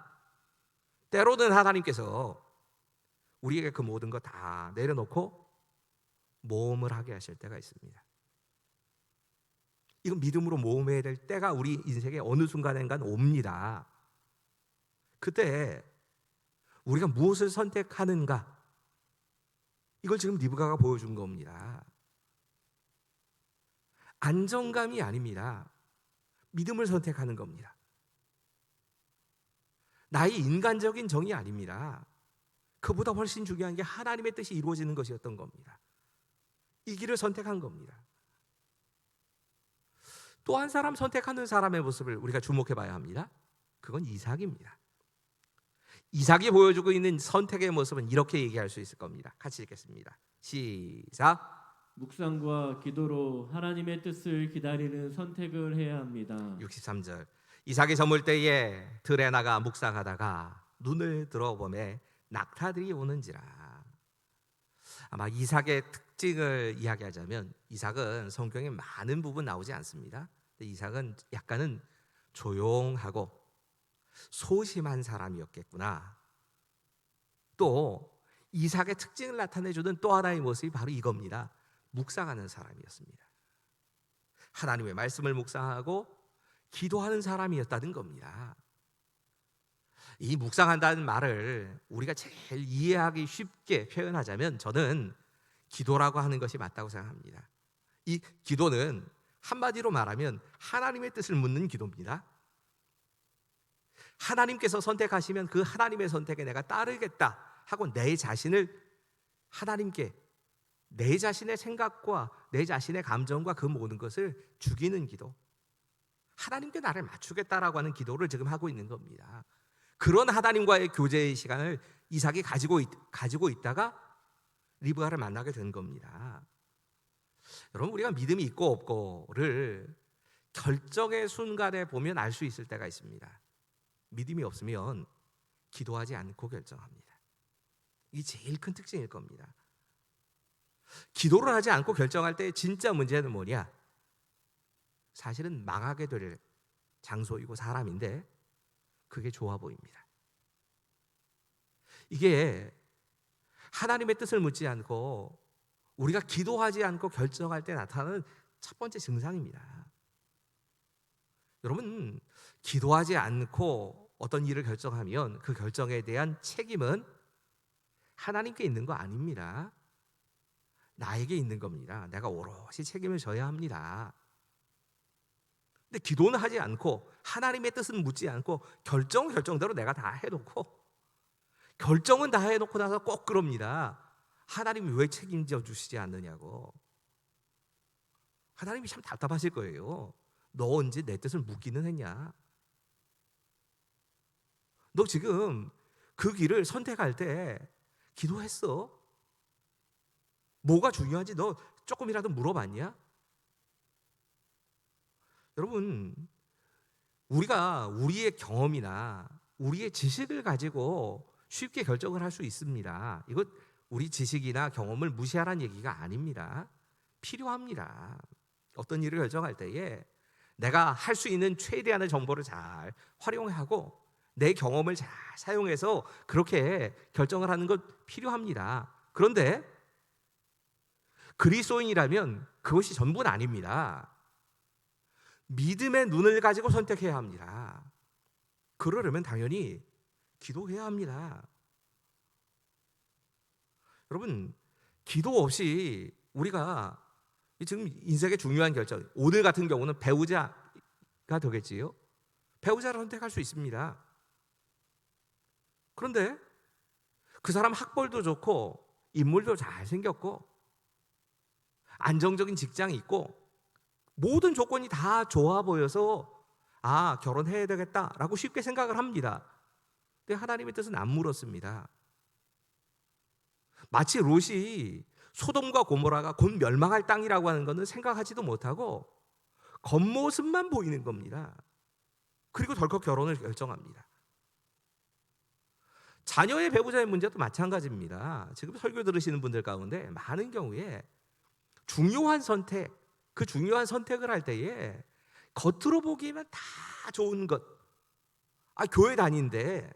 때로는 하나님께서 우리에게 그 모든 거 다 내려놓고 모험을 하게 하실 때가 있습니다. 이건 믿음으로 모험해야 될 때가 우리 인생의 어느 순간인가 옵니다. 그때 우리가 무엇을 선택하는가, 이걸 지금 리브가가 보여준 겁니다. 안정감이 아닙니다. 믿음을 선택하는 겁니다. 나의 인간적인 정이 아닙니다. 그보다 훨씬 중요한 게 하나님의 뜻이 이루어지는 것이었던 겁니다. 이 길을 선택한 겁니다. 또 한 사람 선택하는 사람의 모습을 우리가 주목해 봐야 합니다. 그건 이삭입니다. 이삭이 보여주고 있는 선택의 모습은 이렇게 얘기할 수 있을 겁니다. 같이 읽겠습니다. 시작. 묵상과 기도로 하나님의 뜻을 기다리는 선택을 해야 합니다. 63절. 이삭이 저물 때에 들에 나가 묵상하다가 눈을 들어보매 낙타들이 오는지라. 아마 이삭의 특징을 이야기하자면, 이삭은 성경에 많은 부분 나오지 않습니다. 이삭은 약간은 조용하고 소심한 사람이었겠구나. 또 이삭의 특징을 나타내주는 또 하나의 모습이 바로 이겁니다. 묵상하는 사람이었습니다. 하나님의 말씀을 묵상하고 기도하는 사람이었다는 겁니다. 이 묵상한다는 말을 우리가 제일 이해하기 쉽게 표현하자면 저는 기도라고 하는 것이 맞다고 생각합니다. 이 기도는 한마디로 말하면 하나님의 뜻을 묻는 기도입니다. 하나님께서 선택하시면 그 하나님의 선택에 내가 따르겠다 하고 내 자신을 하나님께 내 자신의 생각과 내 자신의 감정과 그 모든 것을 죽이는 기도, 하나님께 나를 맞추겠다라고 하는 기도를 지금 하고 있는 겁니다. 그런 하나님과의 교제의 시간을 이삭이 가지고 있다가 리브가를 만나게 된 겁니다. 여러분, 우리가 믿음이 있고 없고를 결정의 순간에 보면 알 수 있을 때가 있습니다. 믿음이 없으면 기도하지 않고 결정합니다. 이게 제일 큰 특징일 겁니다. 기도를 하지 않고 결정할 때 진짜 문제는 뭐냐? 사실은 망하게 될 장소이고 사람인데 그게 좋아 보입니다. 이게 하나님의 뜻을 묻지 않고 우리가 기도하지 않고 결정할 때 나타나는 첫 번째 증상입니다. 여러분, 기도하지 않고 어떤 일을 결정하면 그 결정에 대한 책임은 하나님께 있는 거 아닙니다. 나에게 있는 겁니다. 내가 오롯이 책임을 져야 합니다. 근데 기도는 하지 않고 하나님의 뜻은 묻지 않고 결정대로 내가 다 해놓고 결정은 다 해놓고 나서 꼭 그럽니다. 하나님이 왜 책임져 주시지 않느냐고. 하나님이 참 답답하실 거예요. 너 언제 내 뜻을 묻기는 했냐? 너 지금 그 길을 선택할 때 기도했어? 뭐가 중요한지 너 조금이라도 물어봤냐? 여러분, 우리가 우리의 경험이나 우리의 지식을 가지고 쉽게 결정을 할 수 있습니다. 이거 우리 지식이나 경험을 무시하라는 얘기가 아닙니다. 필요합니다. 어떤 일을 결정할 때에 내가 할 수 있는 최대한의 정보를 잘 활용하고 내 경험을 잘 사용해서 그렇게 결정을 하는 것 필요합니다. 그런데 그리스도인이라면 그것이 전부는 아닙니다. 믿음의 눈을 가지고 선택해야 합니다. 그러려면 당연히 기도해야 합니다. 여러분, 기도 없이 우리가 지금 인생의 중요한 결정, 오늘 같은 경우는 배우자가 되겠지요. 배우자를 선택할 수 있습니다. 그런데 그 사람 학벌도 좋고 인물도 잘생겼고 안정적인 직장이 있고 모든 조건이 다 좋아 보여서 결혼해야 되겠다라고 쉽게 생각을 합니다. 근데 하나님의 뜻은 안 물었습니다. 마치 롯이 소돔과 고모라가 곧 멸망할 땅이라고 하는 것은 생각하지도 못하고 겉모습만 보이는 겁니다. 그리고 덜컥 결혼을 결정합니다. 자녀의 배우자의 문제도 마찬가지입니다. 지금 설교 들으시는 분들 가운데 많은 경우에 중요한 선택, 그 중요한 선택을 할 때에 겉으로 보기에는 다 좋은 것, 교회 다니는데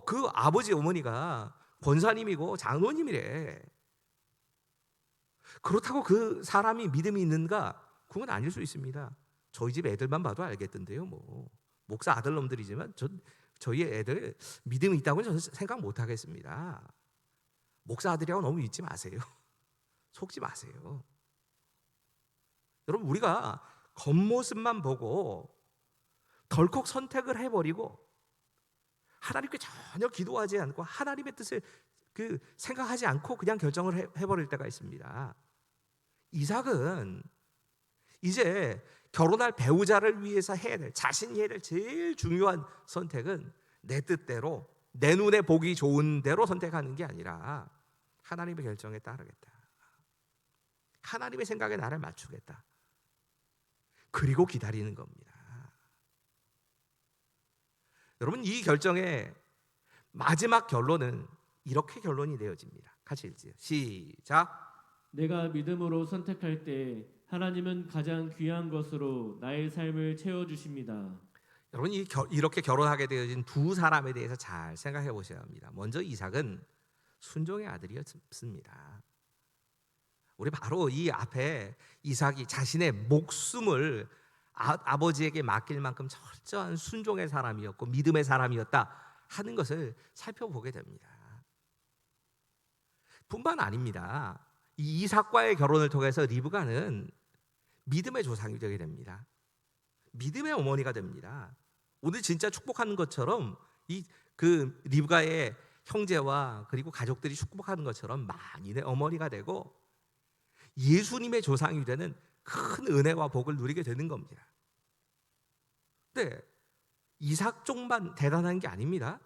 그 아버지 어머니가 권사님이고 장로님이래. 그렇다고 그 사람이 믿음이 있는가? 그건 아닐 수 있습니다. 저희 집 애들만 봐도 알겠던데요. 목사 아들놈들이지만 저희 애들 믿음이 있다고는 저는 생각 못 하겠습니다. 목사 아들이라고 너무 믿지 마세요. 속지 마세요. 여러분, 우리가 겉모습만 보고 덜컥 선택을 해버리고 하나님께 전혀 기도하지 않고 하나님의 뜻을 생각하지 않고 그냥 결정을 해버릴 때가 있습니다. 이삭은 이제 결혼할 배우자를 위해서 해야 될, 자신이 해야 될 제일 중요한 선택은 내 뜻대로, 내 눈에 보기 좋은 대로 선택하는 게 아니라 하나님의 결정에 따르겠다. 하나님의 생각에 나를 맞추겠다. 그리고 기다리는 겁니다. 여러분, 이 결정의 마지막 결론은 이렇게 결론이 내어집니다. 같이 읽지요. 시작. 내가 믿음으로 선택할 때 하나님은 가장 귀한 것으로 나의 삶을 채워주십니다. 여러분 이렇게 결혼하게 되어진 두 사람에 대해서 잘 생각해 보셔야 합니다. 먼저 이삭은 순종의 아들이었습니다. 우리 바로 이 앞에 이삭이 자신의 목숨을 아버지에게 맡길 만큼 철저한 순종의 사람이었고 믿음의 사람이었다 하는 것을 살펴보게 됩니다. 뿐만 아닙니다. 이 이삭과의 결혼을 통해서 리브가는 믿음의 조상이 되게 됩니다. 믿음의 어머니가 됩니다. 오늘 진짜 축복하는 것처럼 그 리브가의 형제와 그리고 가족들이 축복하는 것처럼 만인의 어머니가 되고 예수님의 조상이 되는 큰 은혜와 복을 누리게 되는 겁니다. 근데 이삭 쪽만 대단한 게 아닙니다.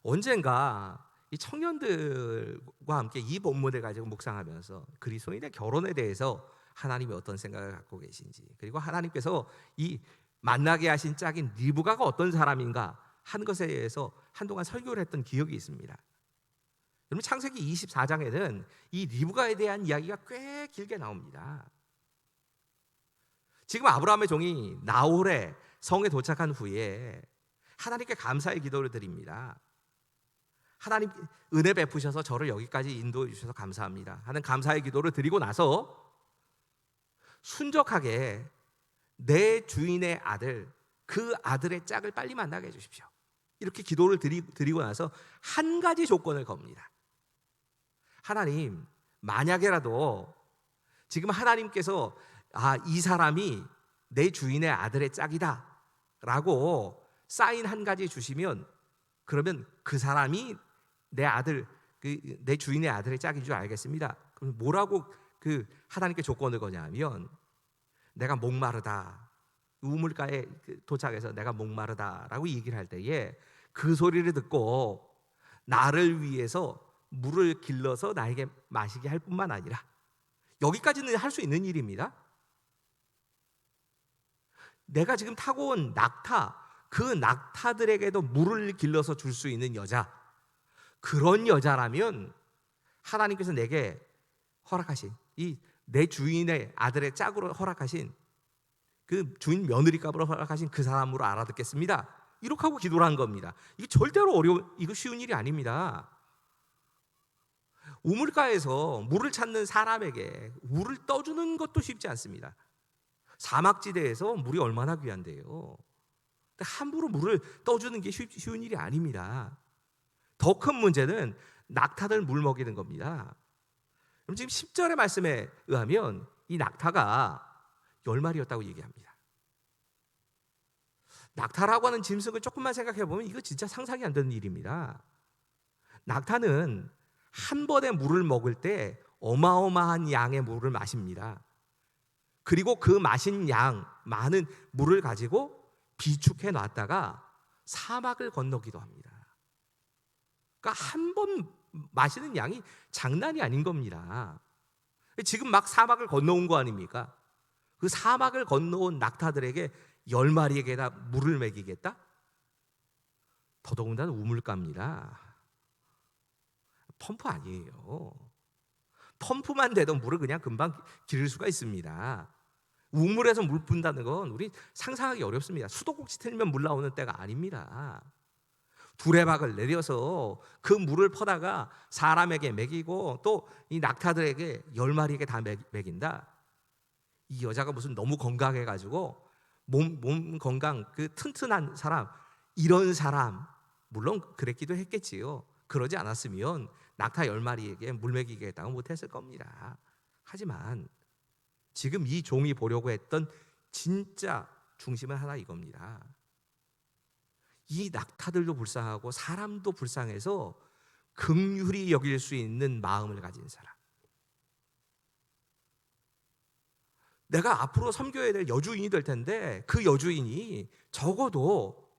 언젠가 이 청년들과 함께 이 본문을 가지고 묵상하면서 그리스도인의 결혼에 대해서 하나님이 어떤 생각을 갖고 계신지, 그리고 하나님께서 이 만나게 하신 짝인 리브가가 어떤 사람인가 하는 것에 대해서 한동안 설교를 했던 기억이 있습니다. 여러분 창세기 24장에는 이 리브가에 대한 이야기가 꽤 길게 나옵니다. 지금 아브라함의 종이 나홀의 성에 도착한 후에 하나님께 감사의 기도를 드립니다. 하나님 은혜 베푸셔서 저를 여기까지 인도해 주셔서 감사합니다 하는 감사의 기도를 드리고 나서 순적하게 내 주인의 아들, 그 아들의 짝을 빨리 만나게 해주십시오. 이렇게 기도를 드리고 나서 한 가지 조건을 겁니다. 하나님, 만약에라도 지금 하나님께서 이 사람이 내 주인의 아들의 짝이다 라고 사인 한 가지 주시면, 그러면 그 사람이 내 주인의 아들의 짝인 줄 알겠습니다. 그럼 뭐라고 하나님께 조건을 거냐면, 내가 목마르다, 우물가에 도착해서 내가 목마르다라고 얘기를 할 때에 그 소리를 듣고 나를 위해서 물을 길러서 나에게 마시게 할 뿐만 아니라, 여기까지는 할 수 있는 일입니다. 내가 지금 타고 온 낙타, 그 낙타들에게도 물을 길러서 줄 수 있는 여자, 그런 여자라면 하나님께서 내게 허락하신 내 주인의 아들의 짝으로 허락하신 그 주인 며느리감으로 허락하신 그 사람으로 알아듣겠습니다. 이렇게 하고 기도를 한 겁니다. 이게 절대로 이거 쉬운 일이 아닙니다. 우물가에서 물을 찾는 사람에게 물을 떠주는 것도 쉽지 않습니다. 사막지대에서 물이 얼마나 귀한데요. 함부로 물을 떠주는 게 쉬운 일이 아닙니다. 더 큰 문제는 낙타들 물 먹이는 겁니다. 그럼 지금 10절의 말씀에 의하면 이 낙타가 10마리였다고 얘기합니다. 낙타라고 하는 짐승을 조금만 생각해 보면 이거 진짜 상상이 안 되는 일입니다. 낙타는 한 번에 물을 먹을 때 어마어마한 양의 물을 마십니다. 그리고 그 마신 많은 물을 가지고 비축해 놨다가 사막을 건너기도 합니다. 그러니까 한 번 마시는 양이 장난이 아닌 겁니다. 지금 막 사막을 건너온 거 아닙니까? 그 사막을 건너온 낙타들에게 10마리에게나 물을 먹이겠다? 더더군다나 우물가입니다. 펌프 아니에요. 펌프만 돼도 물을 그냥 금방 기를 수가 있습니다. 우물에서 물 푼다는 건 우리 상상하기 어렵습니다. 수도꼭지 틀면 물 나오는 때가 아닙니다. 두레박을 내려서 그 물을 퍼다가 사람에게 먹이고 또 이 낙타들에게 10마리에게 다 먹인다. 이 여자가 무슨 너무 건강해가지고 몸 건강 튼튼한 사람, 이런 사람, 물론 그랬기도 했겠지요. 그러지 않았으면 낙타 10마리에게 물 먹이겠다고 못했을 겁니다. 하지만 지금 이 종이 보려고 했던 진짜 중심은 하나 이겁니다. 이 낙타들도 불쌍하고 사람도 불쌍해서 긍휼히 여길 수 있는 마음을 가진 사람. 내가 앞으로 섬겨야 될 여주인이 될 텐데 그 여주인이 적어도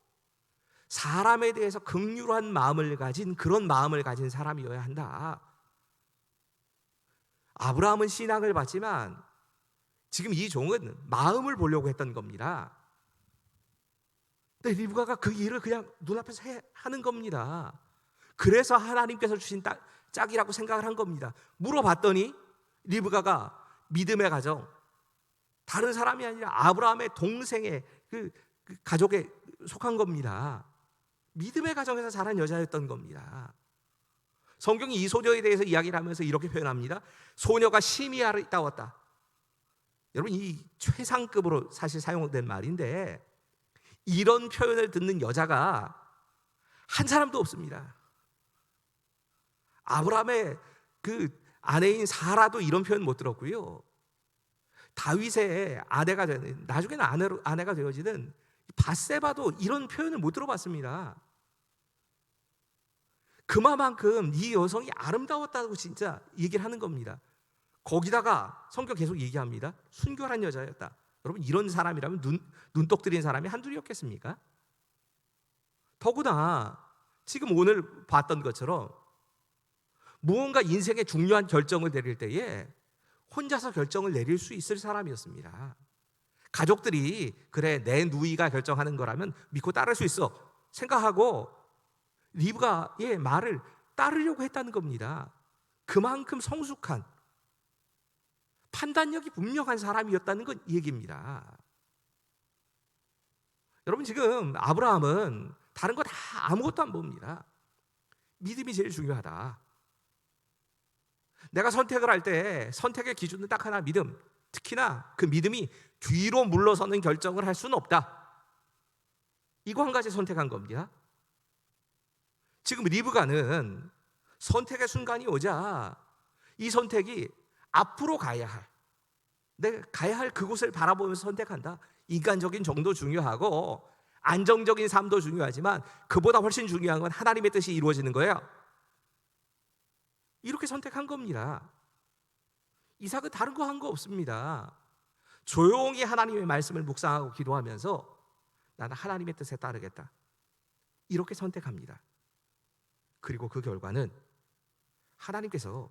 사람에 대해서 긍휼한 마음을 가진 그런 마음을 가진 사람이어야 한다. 아브라함은 신앙을 받지만 지금 이 종은 마음을 보려고 했던 겁니다. 근데 리브가가 그 일을 그냥 눈앞에서 하는 겁니다. 그래서 하나님께서 주신 짝이라고 생각을 한 겁니다. 물어봤더니 리브가가 믿음의 가정, 다른 사람이 아니라 아브라함의 동생의 그 가족에 속한 겁니다. 믿음의 가정에서 자란 여자였던 겁니다. 성경이 이 소녀에 대해서 이야기를 하면서 이렇게 표현합니다. 소녀가 심히 아름다웠다. 여러분, 이 최상급으로 사실 사용된 말인데 이런 표현을 듣는 여자가 한 사람도 없습니다. 아브라함의 그 아내인 사라도 이런 표현 못 들었고요. 다윗의 아내가 되는, 나중에는 아내가 되어지는 밧세바도 이런 표현을 못 들어봤습니다. 그만큼 이 여성이 아름다웠다고 진짜 얘기를 하는 겁니다. 거기다가 성경 계속 얘기합니다. 순결한 여자였다. 여러분, 이런 사람이라면 눈독 들인 사람이 한둘이었겠습니까? 더구나 지금 오늘 봤던 것처럼 무언가 인생의 중요한 결정을 내릴 때에 혼자서 결정을 내릴 수 있을 사람이었습니다. 가족들이 그래 내 누이가 결정하는 거라면 믿고 따를 수 있어 생각하고 리브가의 말을 따르려고 했다는 겁니다. 그만큼 성숙한 판단력이 분명한 사람이었다는 건 얘기입니다. 여러분, 지금 아브라함은 다른 거 다 아무것도 안 봅니다. 믿음이 제일 중요하다. 내가 선택을 할 때 선택의 기준은 딱 하나, 믿음. 특히나 그 믿음이 뒤로 물러서는 결정을 할 수는 없다. 이거 한 가지 선택한 겁니다. 지금 리브가는 선택의 순간이 오자 이 선택이 앞으로 가야 할, 내가 가야 할 그곳을 바라보면서 선택한다. 인간적인 정도 중요하고 안정적인 삶도 중요하지만 그보다 훨씬 중요한 건 하나님의 뜻이 이루어지는 거예요. 이렇게 선택한 겁니다. 이삭은 다른 거 한 거 없습니다. 조용히 하나님의 말씀을 묵상하고 기도하면서 나는 하나님의 뜻에 따르겠다. 이렇게 선택합니다. 그리고 그 결과는 하나님께서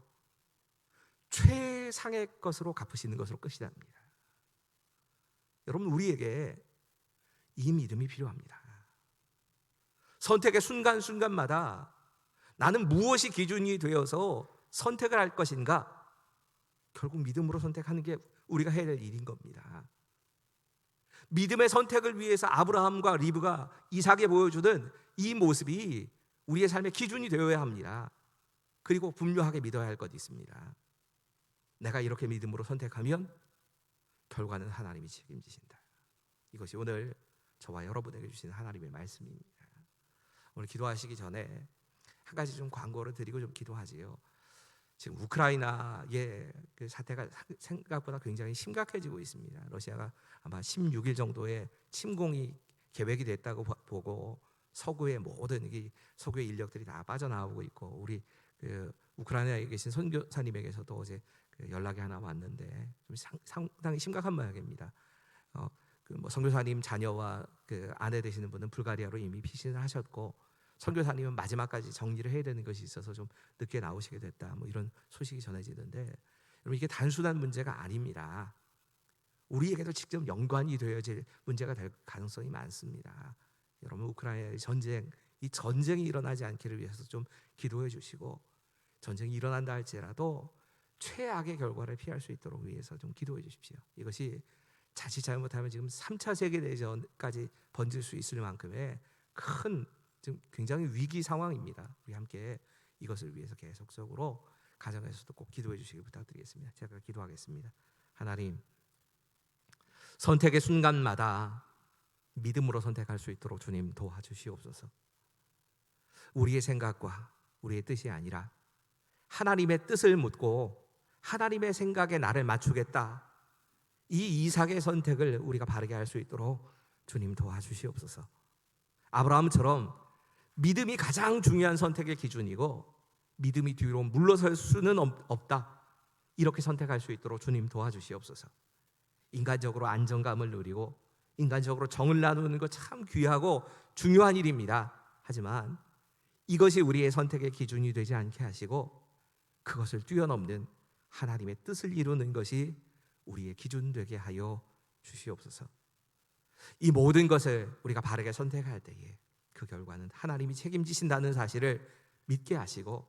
최상의 것으로 갚으시는 것으로 끝이 납니다. 여러분, 우리에게 이 믿음이 필요합니다. 선택의 순간순간마다 나는 무엇이 기준이 되어서 선택을 할 것인가? 결국 믿음으로 선택하는 게 우리가 해야 될 일인 겁니다. 믿음의 선택을 위해서 아브라함과 리브가 이삭에 보여주는 이 모습이 우리의 삶의 기준이 되어야 합니다. 그리고 분명하게 믿어야 할 것이 있습니다. 내가 이렇게 믿음으로 선택하면 결과는 하나님이 책임지신다. 이것이 오늘 저와 여러분에게 주신 하나님의 말씀입니다. 오늘 기도하시기 전에 한 가지 좀 광고를 드리고 좀 기도하지요. 지금 우크라이나의 그 사태가 생각보다 굉장히 심각해지고 있습니다. 러시아가 아마 16일 정도의 침공이 계획이 됐다고 보고 서구의 모든 서구의 인력들이 다 빠져나오고 있고, 우리 그 우크라이나에 계신 선교사님에게서도 어제 그 연락이 하나 왔는데 좀 상당히 심각한 모양입니다. 그 선교사님 자녀와 그 아내 되시는 분은 불가리아로 이미 피신을 하셨고, 선교사님은 마지막까지 정리를 해야 되는 것이 있어서 좀 늦게 나오시게 됐다. 이런 소식이 전해지는데, 여러분, 이게 단순한 문제가 아닙니다. 우리에게도 직접 연관이 되어질 문제가 될 가능성이 많습니다. 여러분, 우크라이나의 전쟁, 이 전쟁이 일어나지 않기를 위해서 좀 기도해 주시고, 전쟁이 일어난다 할지라도 최악의 결과를 피할 수 있도록 위해서 좀 기도해 주십시오. 이것이 자칫 잘못하면 지금 3차 세계대전까지 번질 수 있을 만큼의 큰 지금 굉장히 위기 상황입니다. 우리 함께 이것을 위해서 계속적으로 가정에서도 꼭 기도해 주시길 부탁드리겠습니다. 제가 기도하겠습니다. 하나님, 선택의 순간마다 믿음으로 선택할 수 있도록 주님 도와주시옵소서. 우리의 생각과 우리의 뜻이 아니라 하나님의 뜻을 묻고 하나님의 생각에 나를 맞추겠다. 이 이삭의 선택을 우리가 바르게 할 수 있도록 주님 도와주시옵소서. 아브라함처럼 믿음이 가장 중요한 선택의 기준이고 믿음이 뒤로 물러설 수는 없다. 이렇게 선택할 수 있도록 주님 도와주시옵소서. 인간적으로 안정감을 누리고 인간적으로 정을 나누는 것 참 귀하고 중요한 일입니다. 하지만 이것이 우리의 선택의 기준이 되지 않게 하시고 그것을 뛰어넘는 하나님의 뜻을 이루는 것이 우리의 기준 되게 하여 주시옵소서. 이 모든 것을 우리가 바르게 선택할 때에 그 결과는 하나님이 책임지신다는 사실을 믿게 하시고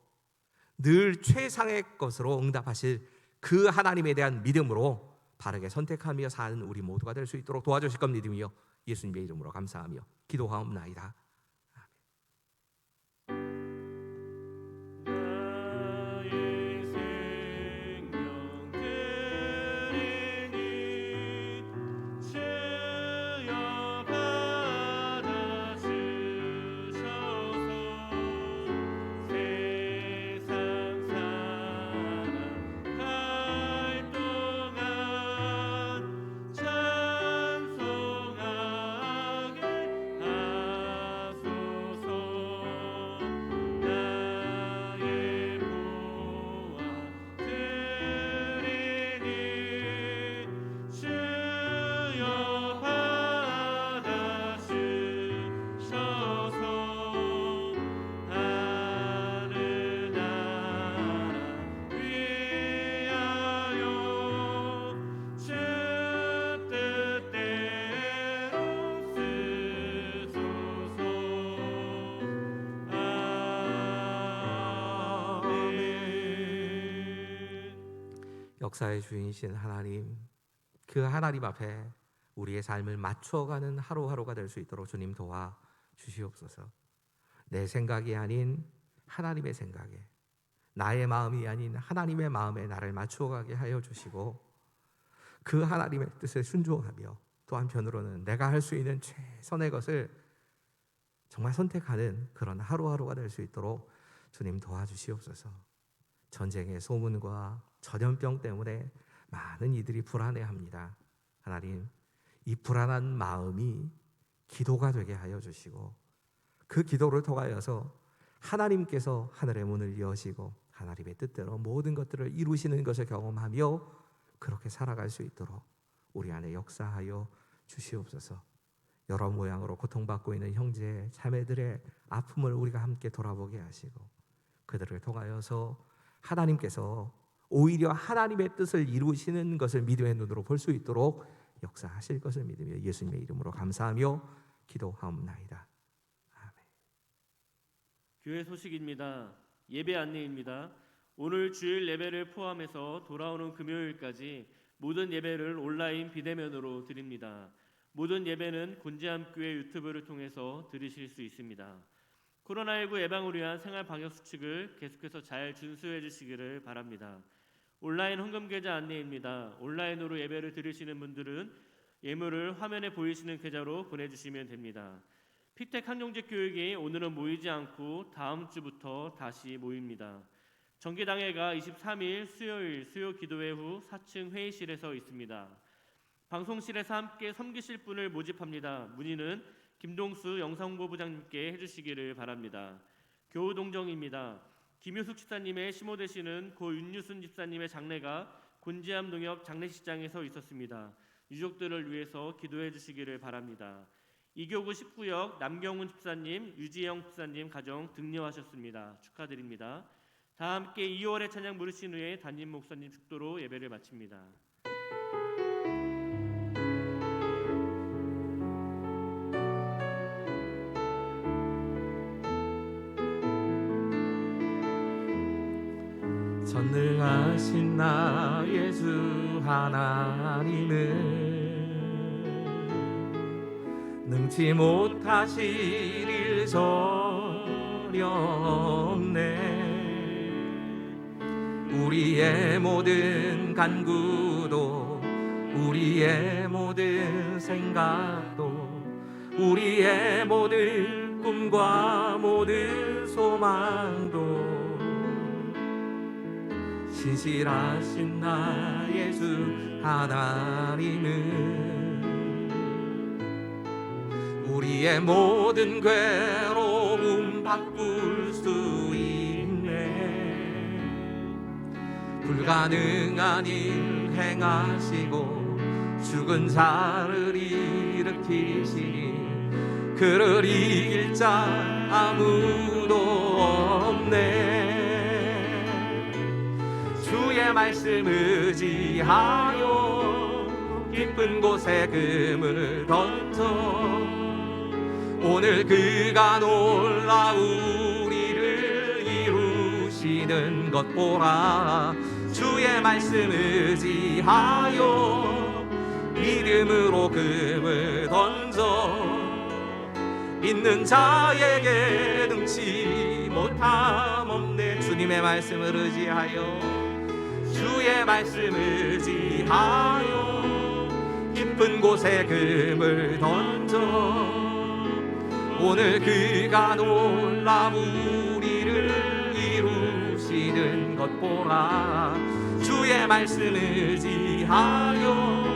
늘 최상의 것으로 응답하실 그 하나님에 대한 믿음으로 바르게 선택하며 사는 우리 모두가 될 수 있도록 도와주실 것 믿으며 예수님의 이름으로 감사하며 기도하옵나이다. 역사의 주인이신 하나님, 그 하나님 앞에 우리의 삶을 맞춰가는 하루하루가 될 수 있도록 주님 도와 주시옵소서. 내 생각이 아닌 하나님의 생각에, 나의 마음이 아닌 하나님의 마음에 나를 맞춰가게 하여 주시고, 그 하나님의 뜻에 순종하며 또 한편으로는 내가 할 수 있는 최선의 것을 정말 선택하는 그런 하루하루가 될 수 있도록 주님 도와주시옵소서. 전쟁의 소문과 전염병 때문에 많은 이들이 불안해합니다. 하나님, 이 불안한 마음이 기도가 되게 하여 주시고, 그 기도를 통하여서 하나님께서 하늘의 문을 여시고 하나님의 뜻대로 모든 것들을 이루시는 것을 경험하며 그렇게 살아갈 수 있도록 우리 안에 역사하여 주시옵소서. 여러 모양으로 고통받고 있는 형제 자매들의 아픔을 우리가 함께 돌아보게 하시고, 그들을 통하여서 하나님께서 오히려 하나님의 뜻을 이루시는 것을 믿음의 눈으로 볼 수 있도록 역사하실 것을 믿으며 예수님의 이름으로 감사하며 기도하옵나이다. 아멘. 교회 소식입니다. 예배 안내입니다. 오늘 주일 예배를 포함해서 돌아오는 금요일까지 모든 예배를 온라인 비대면으로 드립니다. 모든 예배는 곤지암교회 유튜브를 통해서 들으실 수 있습니다. 코로나19 예방을 위한 생활 방역 수칙을 계속해서 잘 준수해 주시기를 바랍니다. 온라인 헌금 계좌 안내입니다. 온라인으로 예배를 들으시는 분들은 예물을 화면에 보이시는 계좌로 보내주시면 됩니다. 피택 항정직 교육이 오늘은 모이지 않고 다음 주부터 다시 모입니다. 정기당회가 23일 수요일 수요 기도회 후 4층 회의실에서 있습니다. 방송실에서 함께 섬기실 분을 모집합니다. 문의는 김동수 영상홍보부장님께 해주시기를 바랍니다. 교우동정입니다. 김효숙 집사님의 시모 되시는 고 윤유순 집사님의 장례가 곤지암 농협 장례식장에서 있었습니다. 유족들을 위해서 기도해 주시기를 바랍니다. 이교구 19역 남경훈 집사님, 유지영 집사님 가정 등려하셨습니다. 축하드립니다. 다 함께 2월의 찬양 부르신 후에 담임 목사님 축도로 예배를 마칩니다. 전능하신 나 예수 하나님은 능치 못하실 일 전혀 없네. 우리의 모든 간구도 우리의 모든 생각도 우리의 모든 꿈과 모든 소망도 신실하신 나 예수 하나님은 우리의 모든 괴로움 바꿀 수 있네. 불가능한 일 행하시고 죽은 자를 일으키시니 그를 이길 자 아무도 없네. 주의 말씀 의지하여 깊은 곳에 그물을 던져 오늘 그가 놀라 우리를 이루시는 것 보라. 주의 말씀 의지하여 믿음으로 금을 던져 믿는 자에게 능치 못함 없네. 주님의 말씀을 의지하여 주의 말씀을 의지하여 깊은 곳에 금을 던져 오늘 그가 놀라운 우리를 이루시는 것 보라. 주의 말씀을 의지하여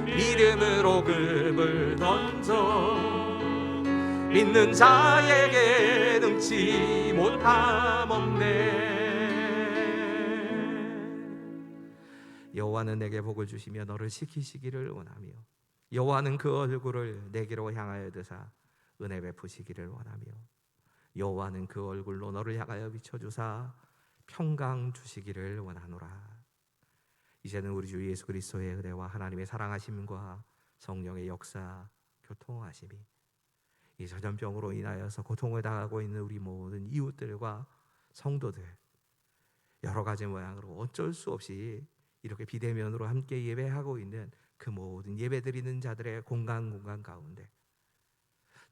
믿음으로 금을 던져 믿는 자에게 능치 못함 없네. 여호와는 내게 복을 주시며 너를 지키시기를 원하며 여호와는 그 얼굴을 내게로 향하여 드사 은혜 베푸시기를 원하며 여호와는 그 얼굴로 너를 향하여 비춰주사 평강 주시기를 원하노라. 이제는 우리 주 예수 그리스도의 은혜와 하나님의 사랑하심과 성령의 역사 교통하심이 이 전염병으로 인하여서 고통을 당하고 있는 우리 모든 이웃들과 성도들 여러 가지 모양으로 어쩔 수 없이 이렇게 비대면으로 함께 예배하고 있는 그 모든 예배드리는 자들의 공간 가운데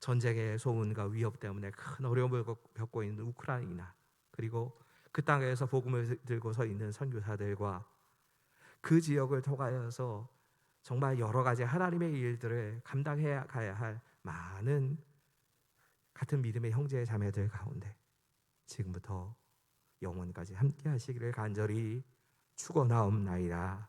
전쟁의 소문과 위협 때문에 큰 어려움을 겪고 있는 우크라이나, 그리고 그 땅에서 복음을 들고 서 있는 선교사들과 그 지역을 통하여서 정말 여러 가지 하나님의 일들을 감당해야 가야 할 많은 같은 믿음의 형제 자매들 가운데 지금부터 영원까지 함께 하시기를 간절히 축원하옵나이다.